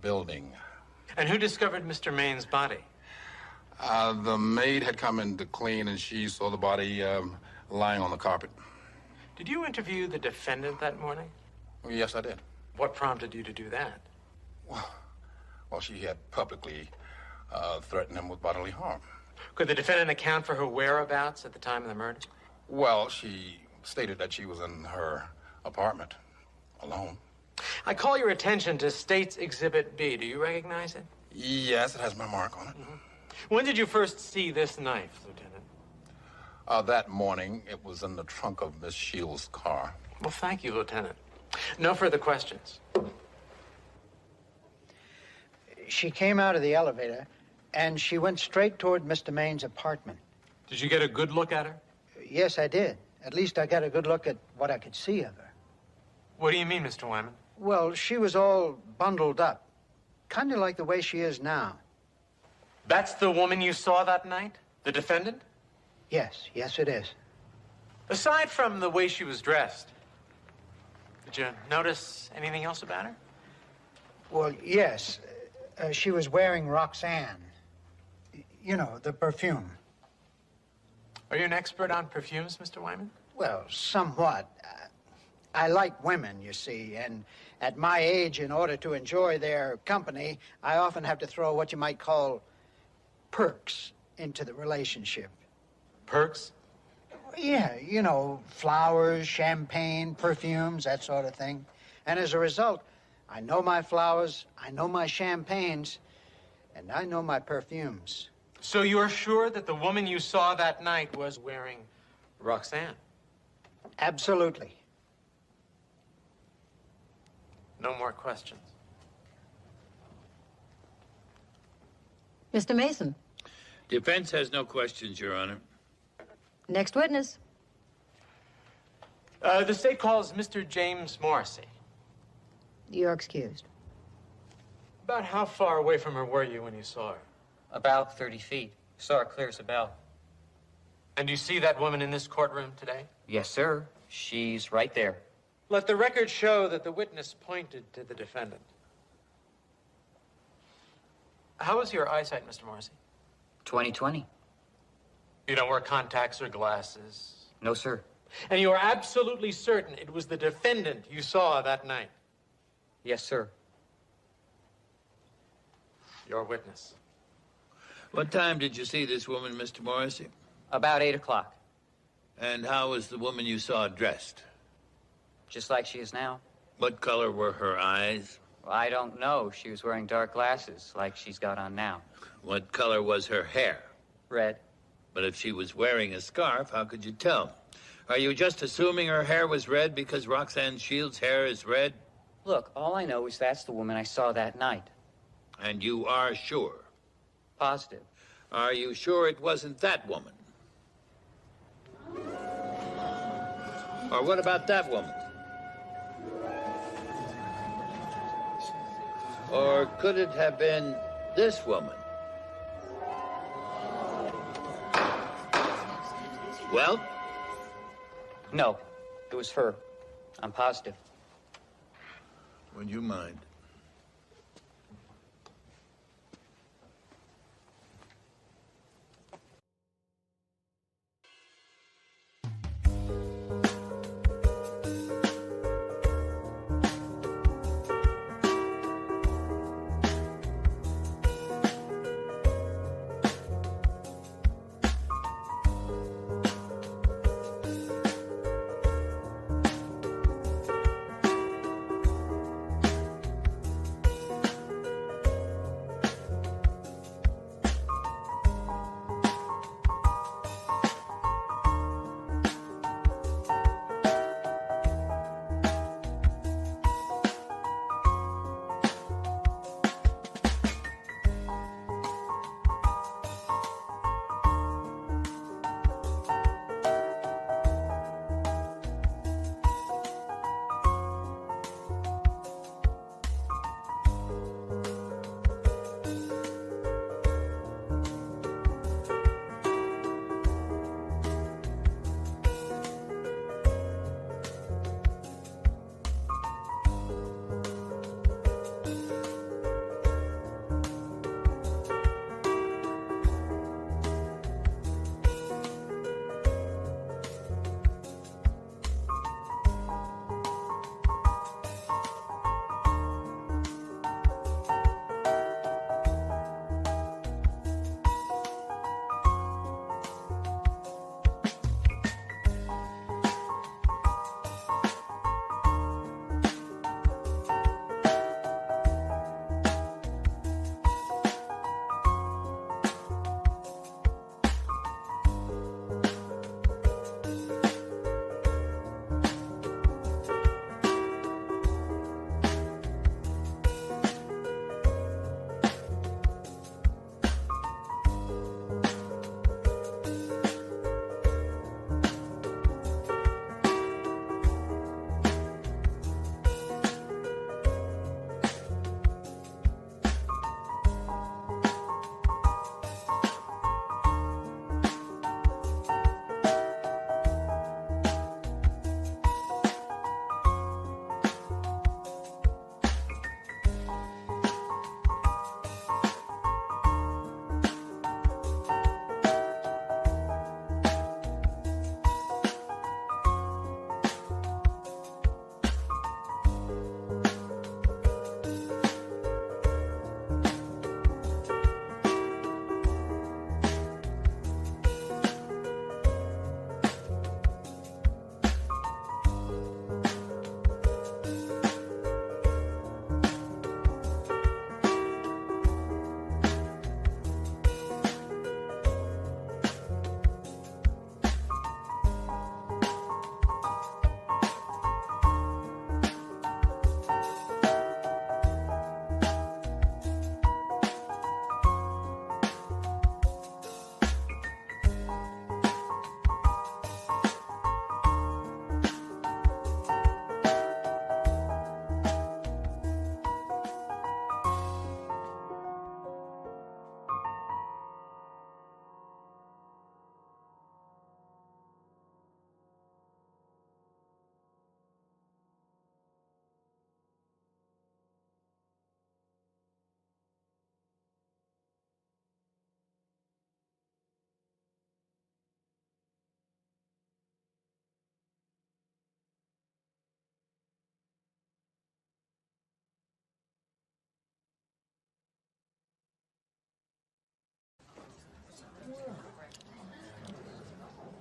building. And who discovered Mr. Main's body? The maid had come in to clean, and she saw the body lying on the carpet. Did you interview the defendant that morning? Yes, I did. What prompted you to do that? Well, she had publicly threatened him with bodily harm. Could the defendant account for her whereabouts at the time of the murder? Well, she stated that she was in her apartment, alone. I call your attention to State's Exhibit B. Do you recognize it? Yes, it has my mark on it. When did you first see this knife, Lieutenant? That morning, it was in the trunk of Miss Shields' car. Well, thank you, Lieutenant. No further questions. She came out of the elevator, and she went straight toward Mr. Main's apartment. Did you get a good look at her? Yes, I did. At least I got a good look at what I could see of her. What do you mean, Mr. Wyman? Well, she was all bundled up, kind of like the way she is now. That's the woman you saw that night? The defendant? Yes, yes, it is. Aside from the way she was dressed, did you notice anything else about her? Well, yes. She was wearing Roxanne. You know, the perfume. Are you an expert on perfumes, Mr. Wyman? Well, somewhat. I like women, you see, and at my age, in order to enjoy their company, I often have to throw what you might call perks into the relationship. Perks? Yeah, you know, flowers, champagne, perfumes, that sort of thing. And as a result, I know my flowers, I know my champagnes, and I know my perfumes. So you're sure that the woman you saw that night was wearing Roxanne? Absolutely. No more questions. Mr. Mason. Defense has no questions, Your Honor. Next witness. The state calls Mr. James Morrissey. You're excused. About how far away from her were you when you saw her? About 30 feet. Saw her clear as a bell. And you see that woman in this courtroom today? Yes, sir. She's right there. Let the record show that the witness pointed to the defendant. How is your eyesight, Mr. Morrissey? 20/20. You don't wear contacts or glasses? No, sir. And you are absolutely certain it was the defendant you saw that night? Yes, sir. Your witness. What time did you see this woman, Mr. Morrissey? About 8 o'clock. And how was the woman you saw dressed? Just like she is now. What color were her eyes? Well, I don't know. She was wearing dark glasses, like she's got on now. What color was her hair? Red. But if she was wearing a scarf, how could you tell? Are you just assuming her hair was red because Roxanne Shields' hair is red? Look, all I know is that's the woman I saw that night. And you are sure? Positive. Are you sure it wasn't that woman? Or what about that woman? Or could it have been this woman? Well? No, it was her. I'm positive. Would you mind?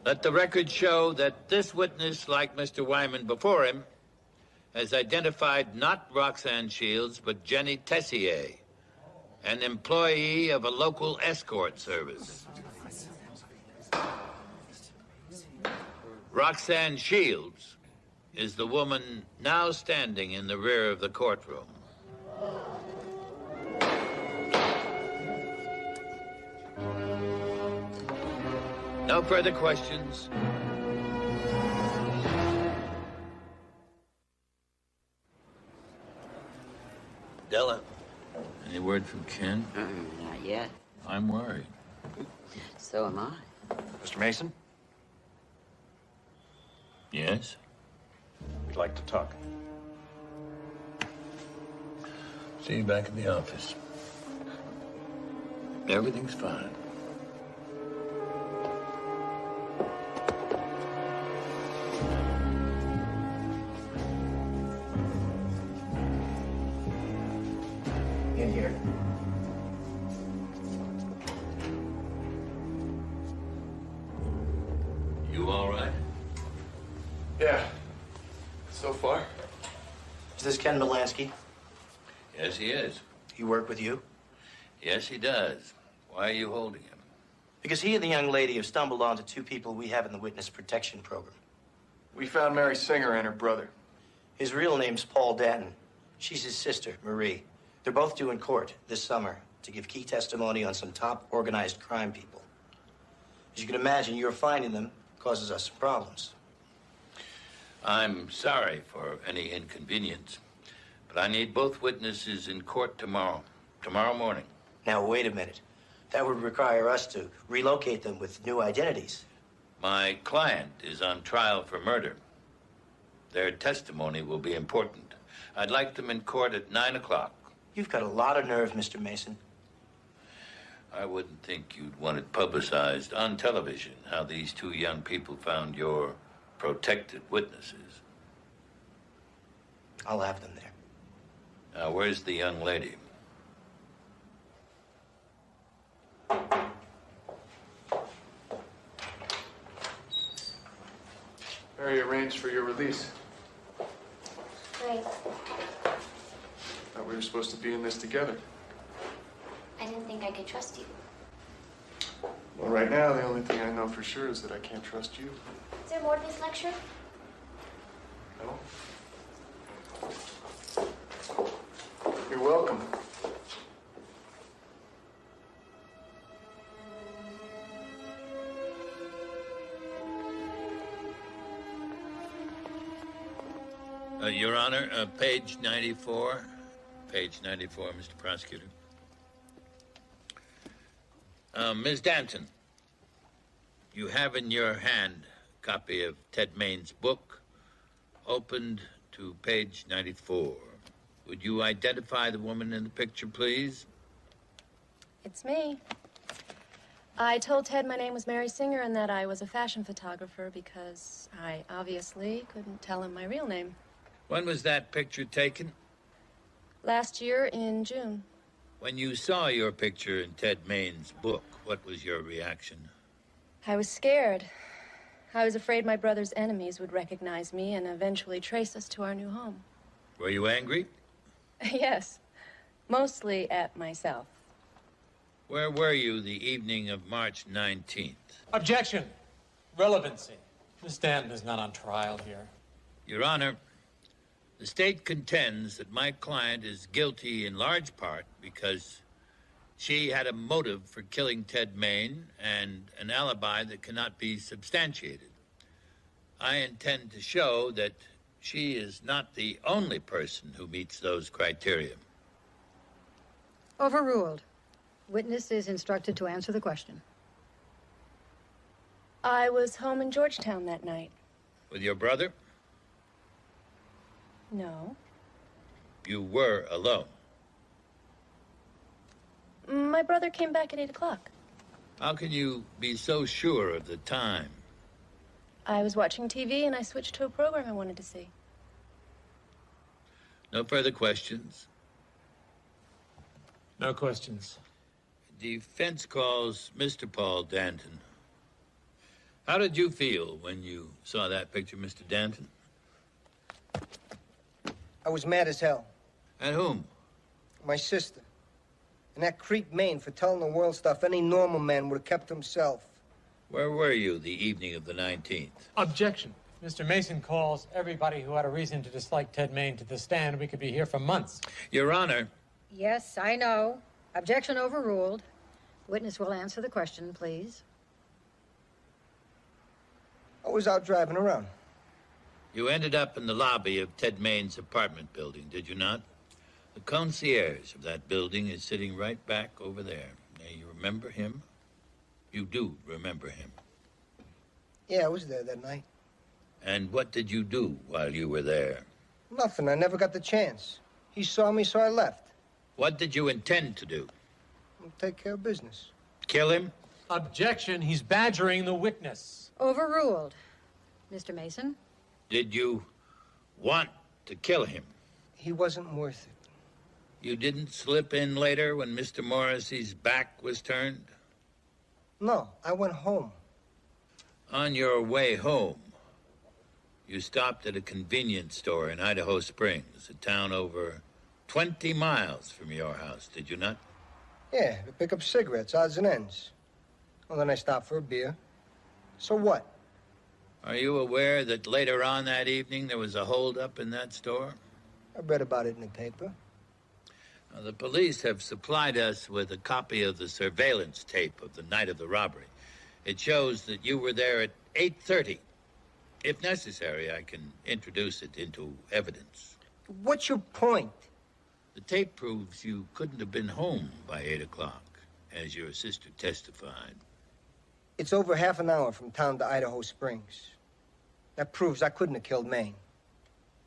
Let the record show that this witness, like Mr. Wyman before him, has identified not Roxanne Shields, but Jenny Tessier, an employee of a local escort service. Roxanne Shields is the woman now standing in the rear of the courtroom. No further questions. Della, any word from Ken? Not yet. I'm worried. So am I. Mr. Mason? Yes? We'd like to talk. See you back in the office. Everything's fine. In here. You all right? Yeah. So far. Is this Ken Molansky? Yes, he is. He work with you? Yes, he does. Why are you holding him? Because he and the young lady have stumbled onto two people we have in the witness protection program. We found Mary Singer and her brother. His real name's Paul Danton. She's his sister, Marie. They're both due in court this summer to give key testimony on some top organized crime people. As you can imagine, your finding them causes us some problems. I'm sorry for any inconvenience, but I need both witnesses in court tomorrow morning. Now, wait a minute. That would require us to relocate them with new identities. My client is on trial for murder. Their testimony will be important. I'd like them in court at 9 o'clock. You've got a lot of nerve, Mr. Mason. I wouldn't think you'd want it publicized on television how these two young people found your protected witnesses. I'll have them there. Now, where's the young lady? Mary arranged for your release. Great. Thought we were supposed to be in this together. I didn't think I could trust you. Well, right now, the only thing I know for sure is that I can't trust you. Is there more to this lecture? No? You're welcome. Your Honor, page 94. Page 94, Mr. Prosecutor. Ms. Danton, you have in your hand a copy of Ted Main's book, opened to page 94. Would you identify the woman in the picture, please? It's me. I told Ted my name was Mary Singer and that I was a fashion photographer because I obviously couldn't tell him my real name. When was that picture taken? Last year in June. When you saw your picture in Ted Main's book, what was your reaction? I was scared. I was afraid my brother's enemies would recognize me and eventually trace us to our new home. Were you angry? Yes, mostly at myself. Where were you the evening of March 19th? Objection. Relevancy. Miss Danton is not on trial here. Your Honor, the state contends that my client is guilty in large part because she had a motive for killing Ted Main and an alibi that cannot be substantiated. I intend to show that she is not the only person who meets those criteria. Overruled. Witness is instructed to answer the question. I was home in Georgetown that night. With your brother? No. You were alone. My brother came back at 8 o'clock. How can you be so sure of the time? I was watching TV and I switched to a program I wanted to see. No further questions? No questions. Defense calls Mr. Paul Danton. How did you feel when you saw that picture, Mr. Danton? I was mad as hell. At whom? My sister. And that creep Maine for telling the world stuff any normal man would have kept to himself. Where were you the evening of the 19th? Objection. Mr. Mason calls everybody who had a reason to dislike Ted Main to the stand. We could be here for months. Your Honor. Yes, I know. Objection overruled. Witness will answer the question, please. I was out driving around. You ended up in the lobby of Ted Main's apartment building, did you not? The concierge of that building is sitting right back over there. Now, you remember him? You do remember him. Yeah, I was there that night. And what did you do while you were there? Nothing. I never got the chance. He saw me, so I left. What did you intend to do? I'll take care of business. Kill him? Objection. He's badgering the witness. Overruled. Mr. Mason? Did you want to kill him? He wasn't worth it. You didn't slip in later when Mr. Morrissey's back was turned? No, I went home. On your way home, you stopped at a convenience store in Idaho Springs, a town over 20 miles from your house, did you not? Yeah, to pick up cigarettes, odds and ends. Well, then I stopped for a beer. So what? Are you aware that later on that evening there was a holdup in that store? I read about it in the paper. Now, the police have supplied us with a copy of the surveillance tape of the night of the robbery. It shows that you were there at 8:30. If necessary, I can introduce it into evidence. What's your point? The tape proves you couldn't have been home by 8 o'clock, as your sister testified. It's over half an hour from town to Idaho Springs. That proves I couldn't have killed Maine.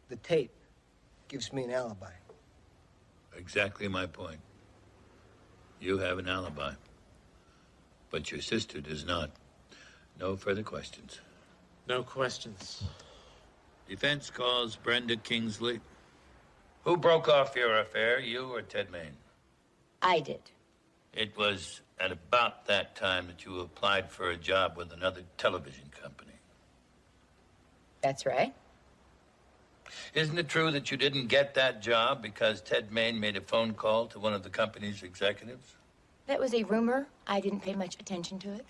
The tape gives me an alibi. Exactly my point. You have an alibi. But your sister does not. No further questions. No questions. Defense calls Brenda Kingsley. Who broke off your affair, you or Ted Maine? I did. It was at about that time that you applied for a job with another television company. That's right. Isn't it true that you didn't get that job because Ted Maine made a phone call to one of the company's executives? That was a rumor. I didn't pay much attention to it.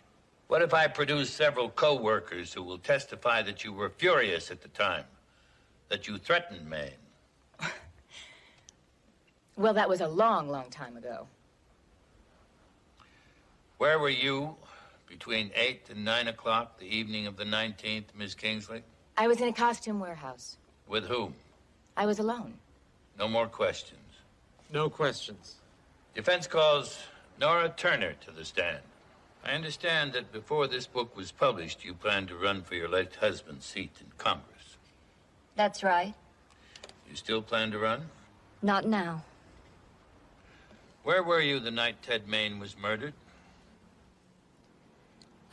What if I produce several co-workers who will testify that you were furious at the time, that you threatened Maine? Well, that was a long, long time ago. Where were you between 8 and 9 o'clock the evening of the 19th, Miss Kingsley? I was in a costume warehouse. With whom? I was alone. No more questions. No questions. Defense calls Nora Turner to the stand. I understand that before this book was published, you planned to run for your late husband's seat in Congress. That's right. You still plan to run? Not now. Where were you the night Ted Maine was murdered?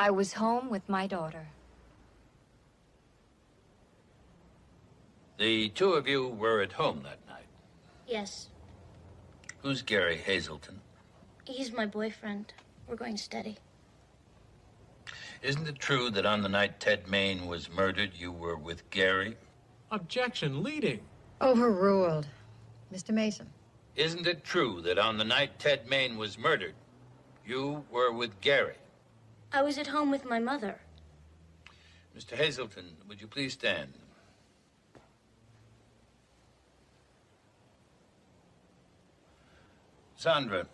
I was home with my daughter. The two of you were at home that night. Yes, Who's Gary Hazelton? he's my boyfriend. We're going steady. Isn't it true that on the night Ted Maine was murdered, you were with Gary? Objection. Leading. Overruled. Mr. Mason? Isn't it true that on the night Ted Maine was murdered, you were with Gary? I was at home with my mother. Mr. Hazelton, would you please stand? Sandra,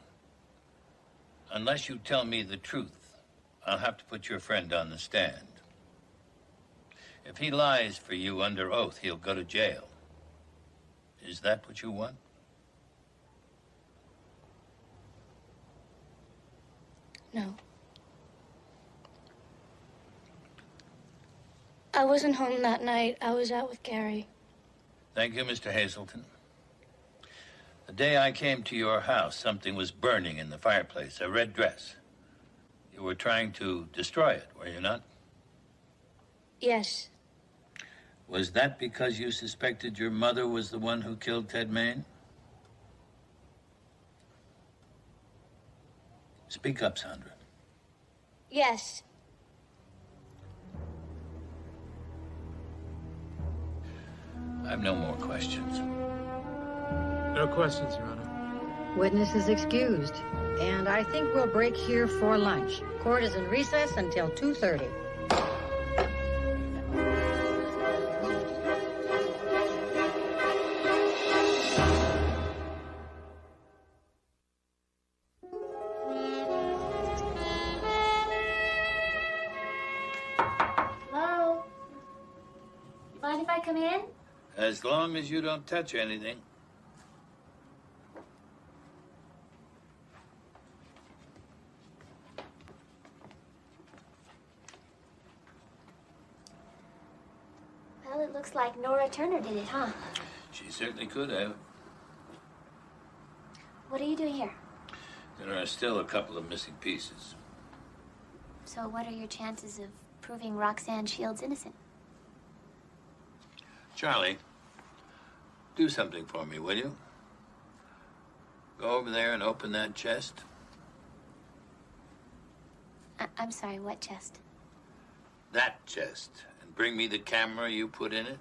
unless you tell me the truth, I'll have to put your friend on the stand. If he lies for you under oath, he'll go to jail. Is that what you want? No. I wasn't home that night. I was out with Gary. Thank you, Mr. Hazelton. The day I came to your house, something was burning in the fireplace, a red dress. You were trying to destroy it, were you not? Yes. Was that because you suspected your mother was the one who killed Ted Maine? Speak up, Sandra. Yes. I've no more questions. No questions, Your Honor. Witness is excused. And I think we'll break here for lunch. Court is in recess until 2:30. Hello? Mind if I come in? As long as you don't touch anything. Well, it looks like Nora Turner did it, huh? She certainly could have. What are you doing here? There are still a couple of missing pieces. So what are your chances of proving Roxanne Shields innocent? Charlie, do something for me, will you? Go over there and open that chest. I'm sorry, what chest? That chest. And bring me the camera you put in it.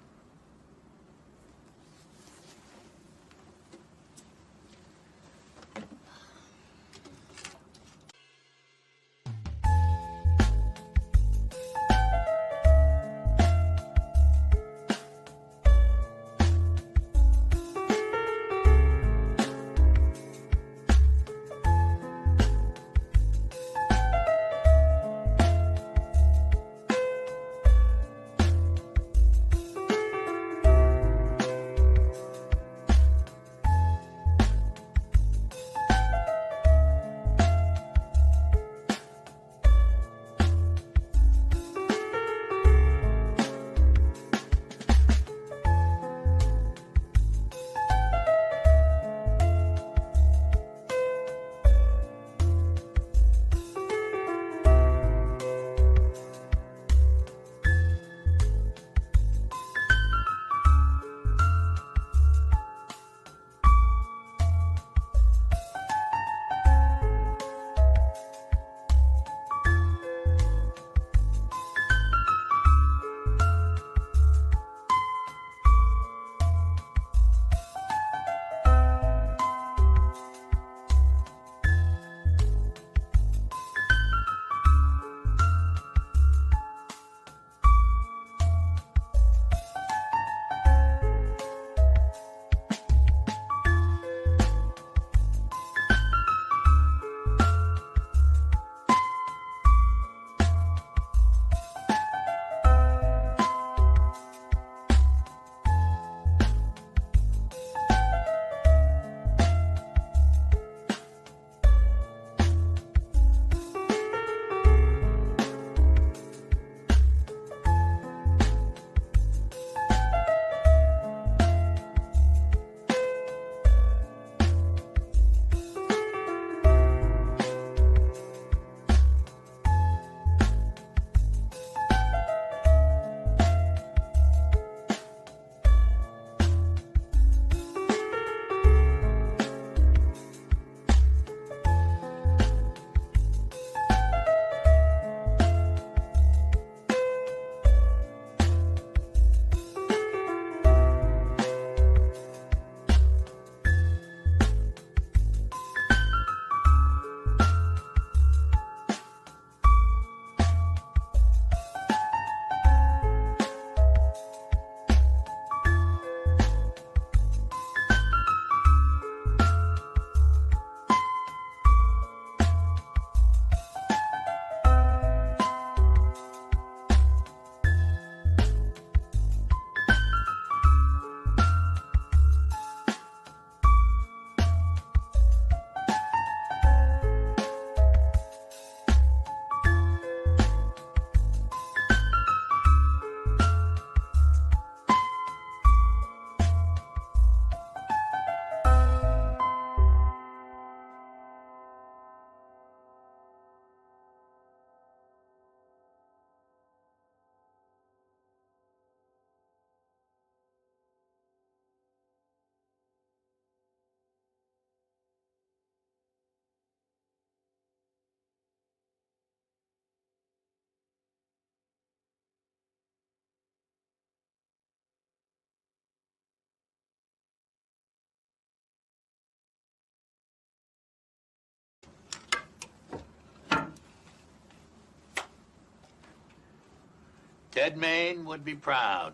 Ted Main would be proud.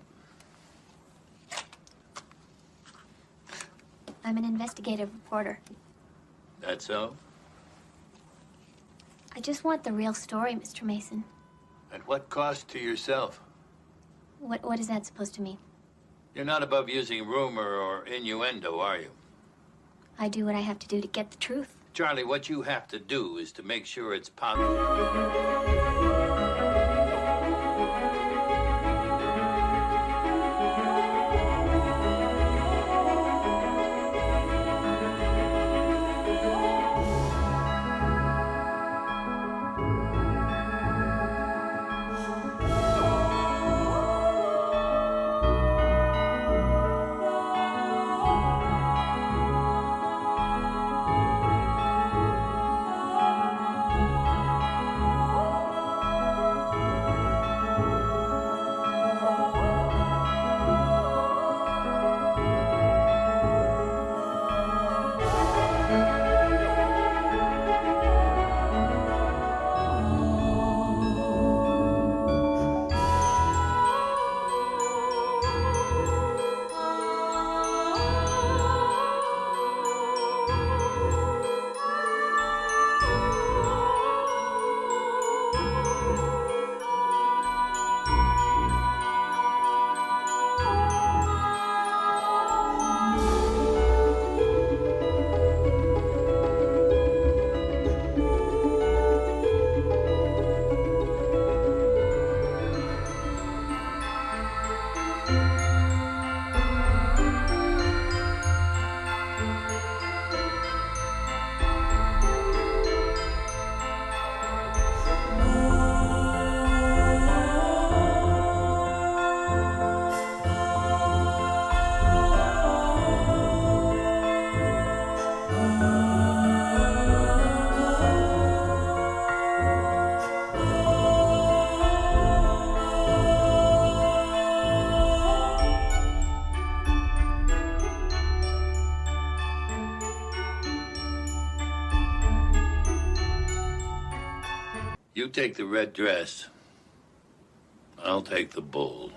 I'm an investigative reporter. That so? I just want the real story, Mr. Mason. At what cost to yourself? What is that supposed to mean? You're not above using rumor or innuendo, are you? I do what I have to do to get the truth. Charlie, what you have to do is to make sure it's possible. take the red dress. I'll take the bull.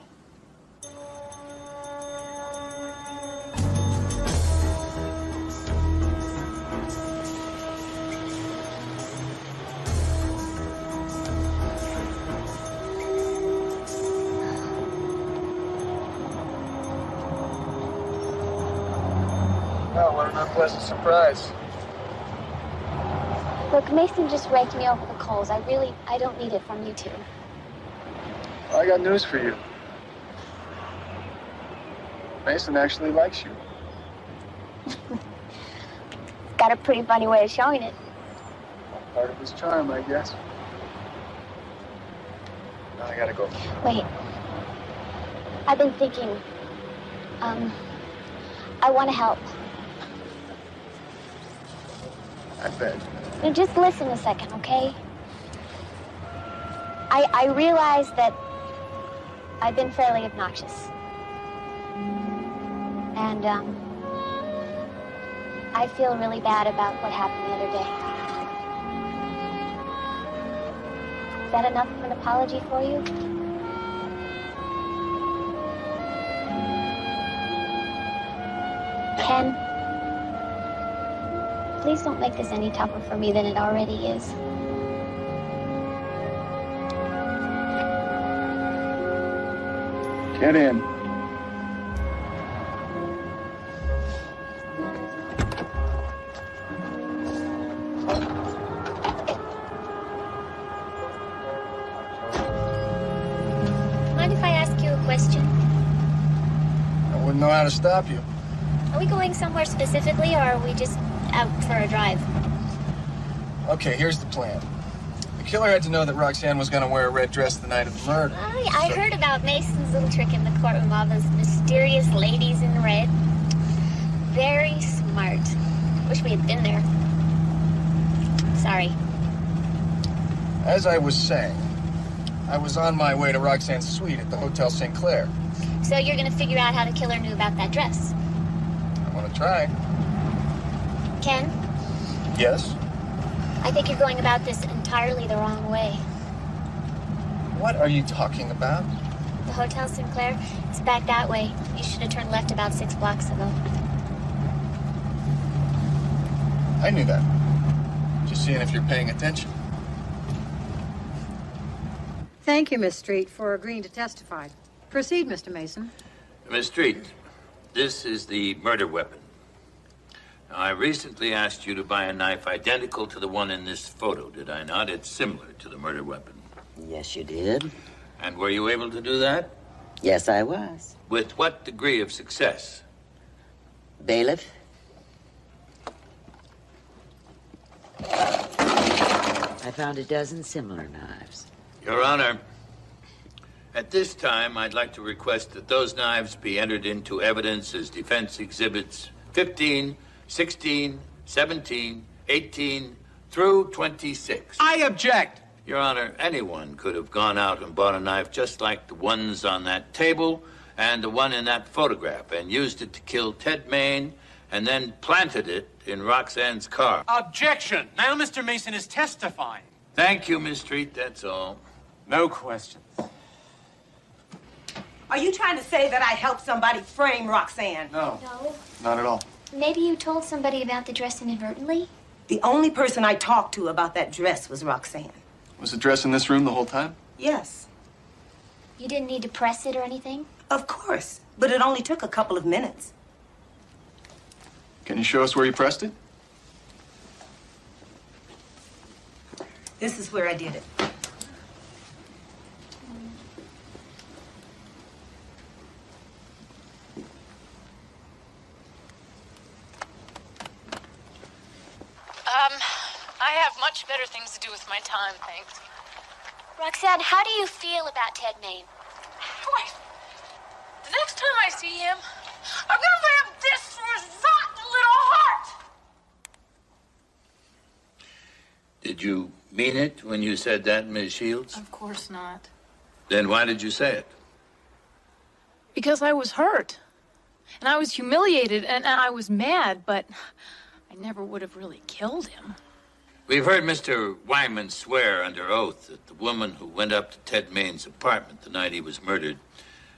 Oh, what an unpleasant surprise. Look, Mason just raked me over the coals. I don't need it from you two. Well, I got news for you. Mason actually likes you. Got a pretty funny way of showing it. Part of his charm, I guess. Now I gotta go. Wait. I've been thinking. I want to help. I bet. Now just listen a second, okay? I realize that I've been fairly obnoxious. And, I feel really bad about what happened the other day. Is that enough of an apology for you? Ken, please don't make this any tougher for me than it already is. Get in. Mind if I ask you a question? I wouldn't know how to stop you. Are we going somewhere specifically, or are we just out for a drive? Okay, here's the plan. The killer had to know that Roxanne was going to wear a red dress the night of the murder. I heard about Mason's little trick in the courtroom, all those mysterious ladies in red. Very smart. Wish we had been there. Sorry. As I was saying, I was on my way to Roxanne's suite at the Hotel St. Clair. So you're gonna figure out how the killer knew about that dress? I want to try. Ken, Yes? I think you're going about this entirely the wrong way. What are you talking about? The Hotel St. Clair, it's back that way. You should have turned left about 6 blocks ago. I knew that. Just seeing if you're paying attention. Thank you, Miss Street, for agreeing to testify. Proceed, Mr. Mason. Miss Street, this is the murder weapon. Now, I recently asked you to buy a knife identical to the one in this photo, did I not? It's similar to the murder weapon. Yes, you did. And were you able to do that? Yes, I was. With what degree of success? Bailiff? I found a dozen similar knives. Your Honor, at this time, I'd like to request that those knives be entered into evidence as defense exhibits 15, 16, 17, 18, through 26. I object. Your Honor, anyone could have gone out and bought a knife just like the ones on that table and the one in that photograph and used it to kill Ted Main and then planted it in Roxanne's car. Objection. Now Mr. Mason is testifying. Thank you, Miss Street, that's all. No questions. Are you trying to say that I helped somebody frame Roxanne? No. No. Not at all. Maybe you told somebody about the dress inadvertently? The only person I talked to about that dress was Roxanne. Was the dress in this room the whole time? Yes. You didn't need to press it or anything? Of course. But it only took a couple of minutes. Can you show us where you pressed it? This is where I did it. I have much better things to do with my time, thanks. Roxanne, how do you feel about Ted Main? The next time I see him, I'm gonna let him this for his rotten little heart! Did you mean it when you said that, Miss Shields? Of course not. Then why did you say it? Because I was hurt. And I was humiliated, and I was mad, but I never would have really killed him. We've heard Mr. Wyman swear under oath that the woman who went up to Ted Main's apartment the night he was murdered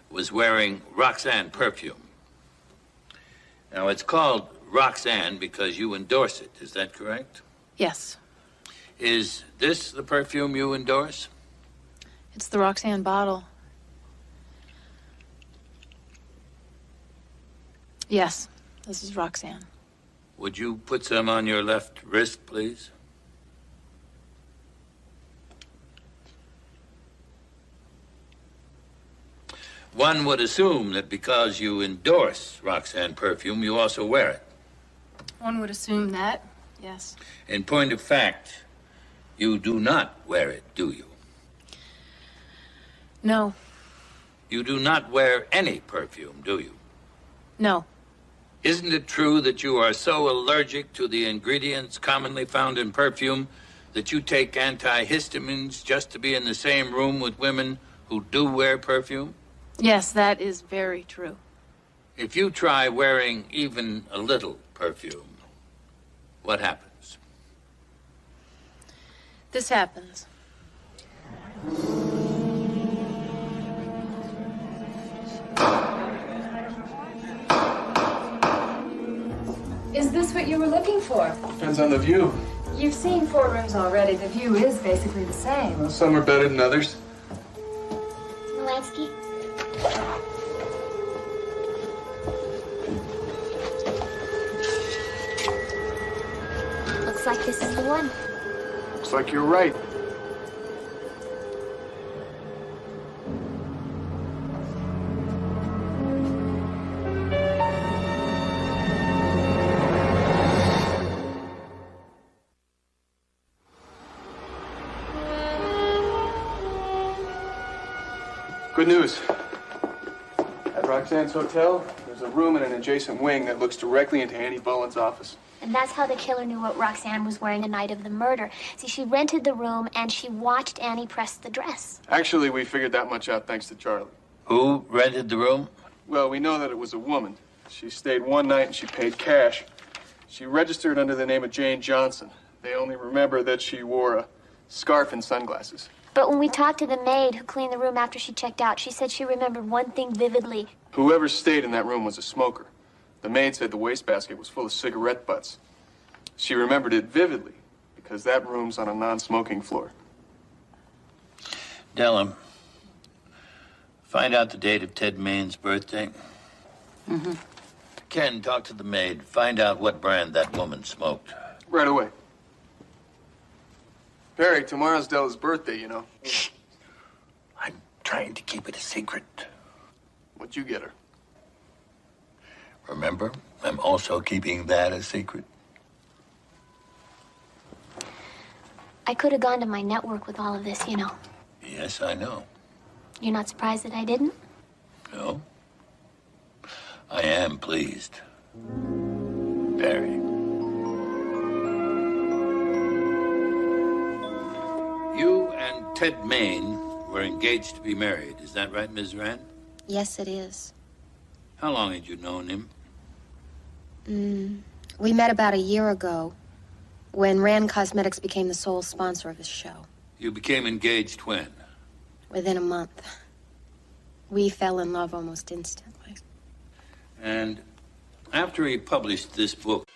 was wearing Roxanne perfume. Now, it's called Roxanne because you endorse it. Is that correct? Yes. Is this the perfume you endorse? It's the Roxanne bottle. Yes, this is Roxanne. Would you put some on your left wrist, please? One would assume that because you endorse Roxanne perfume, you also wear it. One would assume that, yes. In point of fact, you do not wear it, do you? No. You do not wear any perfume, do you? No. Isn't it true that you are so allergic to the ingredients commonly found in perfume that you take antihistamines just to be in the same room with women who do wear perfume? Yes, that is very true. If you try wearing even a little perfume, what happens? This happens. Is this what you were looking for? Depends on the view. You've seen 4 rooms already. The view is basically the same. Well, some are better than others. Lansky? Looks like this is the one. Looks like you're right. Good news. At Roxanne's hotel, there's a room in an adjacent wing that looks directly into Annie Boland's office. And that's how the killer knew what Roxanne was wearing the night of the murder. See, she rented the room and she watched Annie press the dress. Actually, we figured that much out thanks to Charlie. Who rented the room? Well, we know that it was a woman. She stayed one night and she paid cash. She registered under the name of Jane Johnson. They only remember that she wore a scarf and sunglasses. But when we talked to the maid who cleaned the room after she checked out, she said she remembered one thing vividly. Whoever stayed in that room was a smoker. The maid said the wastebasket was full of cigarette butts. She remembered it vividly because that room's on a non-smoking floor. Dellum, find out the date of Ted Main's birthday. Mm-hmm. Ken, talk to the maid. Find out what brand that woman smoked. Right away. Perry, tomorrow's Della's birthday, you know. I'm trying to keep it a secret. What'd you get her? Remember, I'm also keeping that a secret. I could have gone to my network with all of this, you know. Yes, I know. You're not surprised that I didn't? No. I am pleased. Very. You and Ted Main were engaged to be married. Is that right, Ms. Rand? Yes, it is. How long had you known him? We met about a year ago when Rand Cosmetics became the sole sponsor of his show. You became engaged when? Within a month. We fell in love almost instantly. And after he published this book,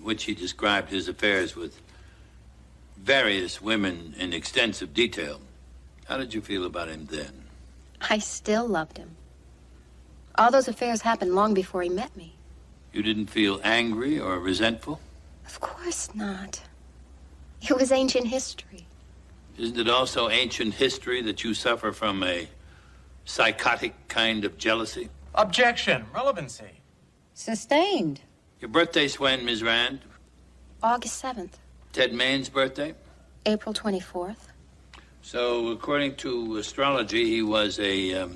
which he described his affairs with various women in extensive detail. How did you feel about him then? I still loved him. All those affairs happened long before he met me. You didn't feel angry or resentful? Of course not. It was ancient history. Isn't it also ancient history that you suffer from a psychotic kind of jealousy? Objection. Relevancy. Sustained. Your birthday's when, Ms. Rand? August 7th, Ted Main's birthday? April 24th. So, according to astrology, he was a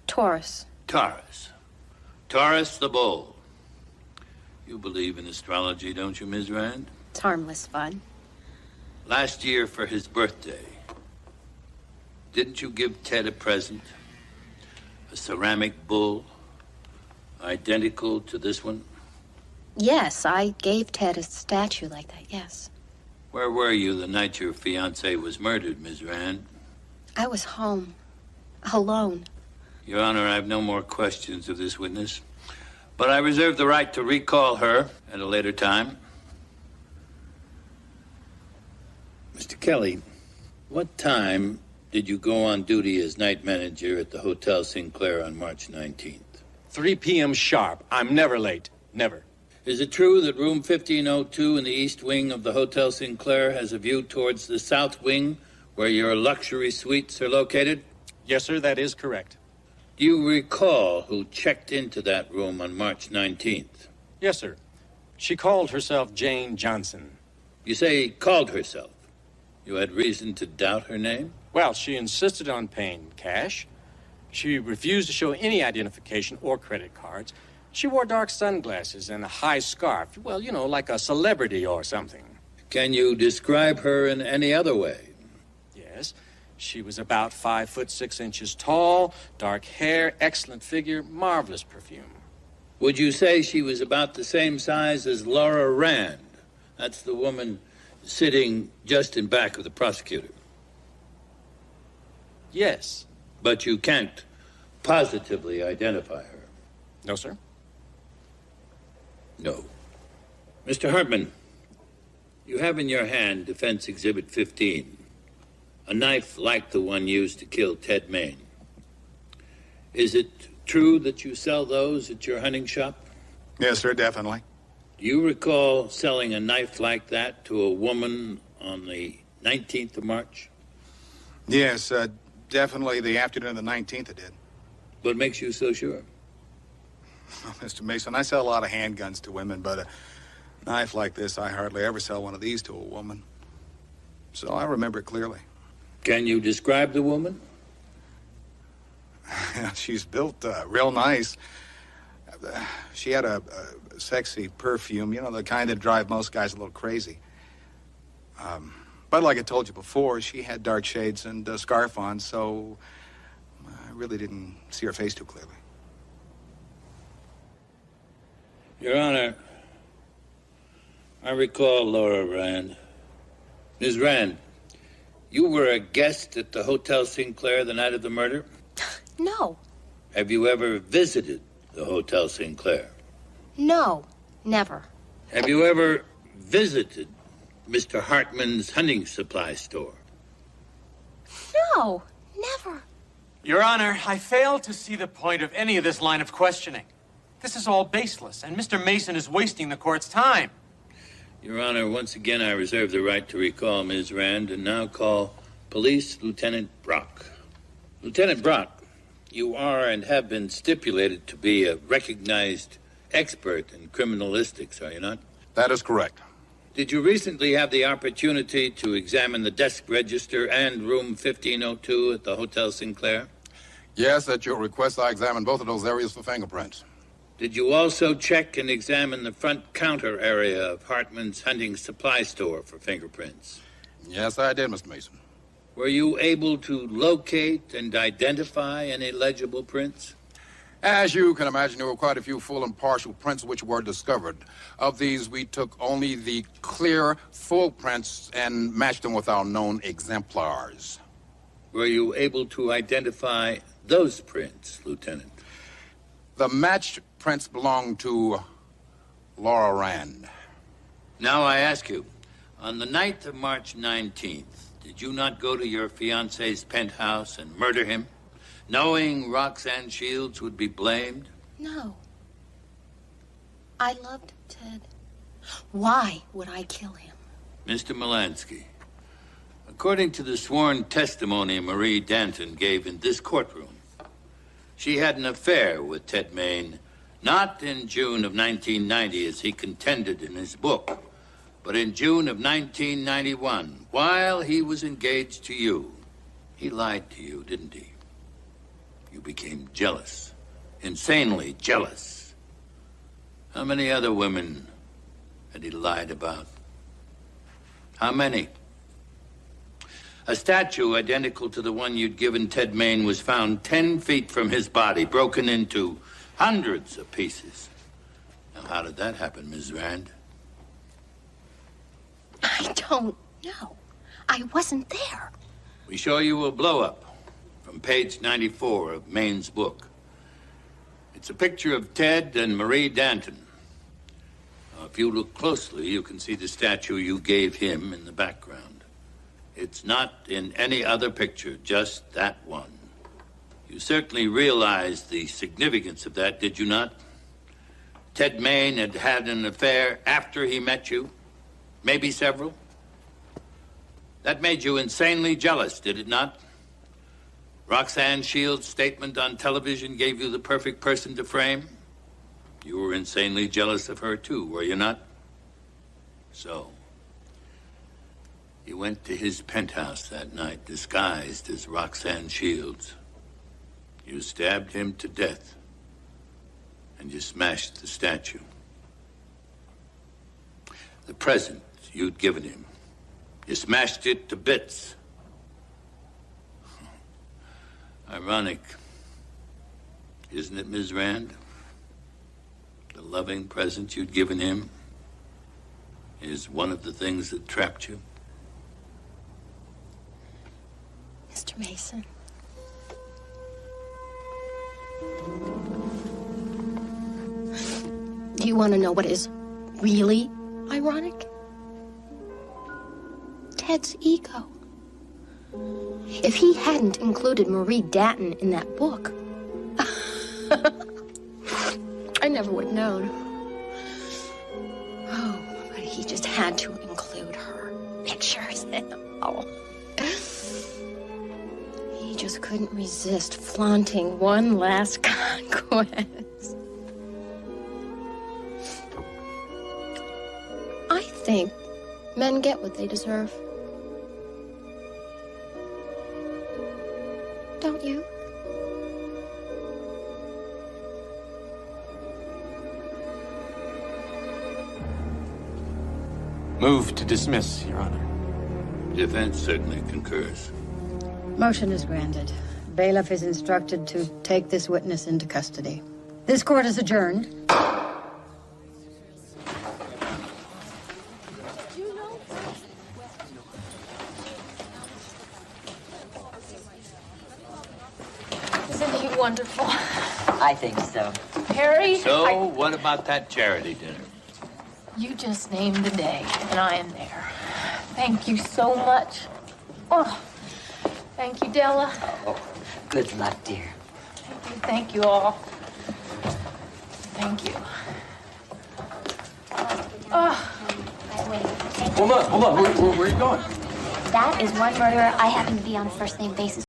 Taurus. Taurus. Taurus the bull. You believe in astrology, don't you, Ms. Rand? It's harmless fun. Last year for his birthday, didn't you give Ted a present? A ceramic bull, identical to this one? Yes, I gave Ted a statue like that, yes. Where were you the night your fiancé was murdered, Ms. Rand? I was home, alone. Your Honor, I have no more questions of this witness, but I reserve the right to recall her at a later time. Mr. Kelly, what time did you go on duty as night manager at the Hotel Sinclair on March 19th? 3 p.m. sharp. I'm never late. Never. Is it true that room 1502 in the east wing of the Hotel Sinclair has a view towards the south wing where your luxury suites are located? Yes, sir, that is correct. Do you recall who checked into that room on March 19th? Yes, sir. She called herself Jane Johnson. You say called herself. You had reason to doubt her name? Well, she insisted on paying cash. She refused to show any identification or credit cards. She wore dark sunglasses and a high scarf. Well, you know, like a celebrity or something. Can you describe her in any other way? Yes. She was about 5'6" tall, dark hair, excellent figure, marvelous perfume. Would you say she was about the same size as Laura Rand? That's the woman sitting just in back of the prosecutor. Yes. But you can't positively identify her? No, sir. No. Mr. Hartman, you have in your hand Defense Exhibit 15, a knife like the one used to kill Ted Main. Is it true that you sell those at your hunting shop? Yes, sir, definitely. Do you recall selling a knife like that to a woman on the 19th of March? Yes, definitely the afternoon of the 19th it did. What makes you so sure? Mr. Mason, I sell a lot of handguns to women, but a knife like this, I hardly ever sell one of these to a woman. So I remember it clearly. Can you describe the woman? She's built real nice. She had a sexy perfume, you know, the kind that drive most guys a little crazy. But like I told you before, she had dark shades and a scarf on, so I really didn't see her face too clearly. Your Honor, I recall Laura Rand. Ms. Rand, you were a guest at the Hotel Sinclair the night of the murder? No. Have you ever visited the Hotel Sinclair? No, never. Have you ever visited Mr. Hartman's hunting supply store? No, never. Your Honor, I fail to see the point of any of this line of questioning. This is all baseless, and Mr. Mason is wasting the court's time. Your Honor, once again, I reserve the right to recall Ms. Rand and now call Police Lieutenant Brock. Lieutenant Brock, you are and have been stipulated to be a recognized expert in criminalistics, are you not? That is correct. Did you recently have the opportunity to examine the desk register and room 1502 at the Hotel Sinclair? Yes, at your request, I examined both of those areas for fingerprints. Did you also check and examine the front counter area of Hartman's hunting supply store for fingerprints? Yes, I did, Mr. Mason. Were you able to locate and identify any legible prints? As you can imagine, there were quite a few full and partial prints which were discovered. Of these, we took only the clear, full prints and matched them with our known exemplars. Were you able to identify those prints, Lieutenant? The matched prints belonged to Laura Rand. Now I ask you, on the night of March 19th, did you not go to your fiancé's penthouse and murder him, knowing Roxanne Shields would be blamed? No. I loved Ted. Why would I kill him? Mr. Melansky, according to the sworn testimony Marie Danton gave in this courtroom, she had an affair with Ted Main, not in June of 1990 as he contended in his book, but in June of 1991, while he was engaged to you. He lied to you, didn't he? You became jealous, insanely jealous. How many other women had he lied about? How many? A statue identical to the one you'd given Ted Main was found 10 feet from his body, broken into hundreds of pieces. Now, how did that happen, Ms. Rand? I don't know. I wasn't there. We show you a blow-up from page 94 of Main's book. It's a picture of Ted and Marie Danton. Now, if you look closely, you can see the statue you gave him in the background. It's not in any other picture, just that one. You certainly realized the significance of that, did you not? Ted Main had had an affair after he met you, maybe several. That made you insanely jealous, did it not? Roxanne Shields' statement on television gave you the perfect person to frame. You were insanely jealous of her, too, were you not? So, you went to his penthouse that night, disguised as Roxanne Shields. You stabbed him to death, and you smashed the statue. The present you'd given him, you smashed it to bits. Ironic, isn't it, Ms. Rand? The loving present you'd given him is one of the things that trapped you. Mr. Mason. Do you want to know what is really ironic? Ted's ego. If he hadn't included Marie Danton in that book, I never would have known. Oh, but he just had to include her pictures and all. He just couldn't resist flaunting one last conquest. I think men get what they deserve. Don't you? Move to dismiss, Your Honor. Defense certainly concurs. Motion is granted. Bailiff is instructed to take this witness into custody. This court is adjourned. Isn't he wonderful? I think so. Harry? So, what about that charity dinner? You just named the day, and I am there. Thank you so much. Oh, thank you, Della. Oh, good luck, dear. Thank you all. Thank you. Oh. Hold on. Where are you going? That is one murderer I happen to be on a first-name basis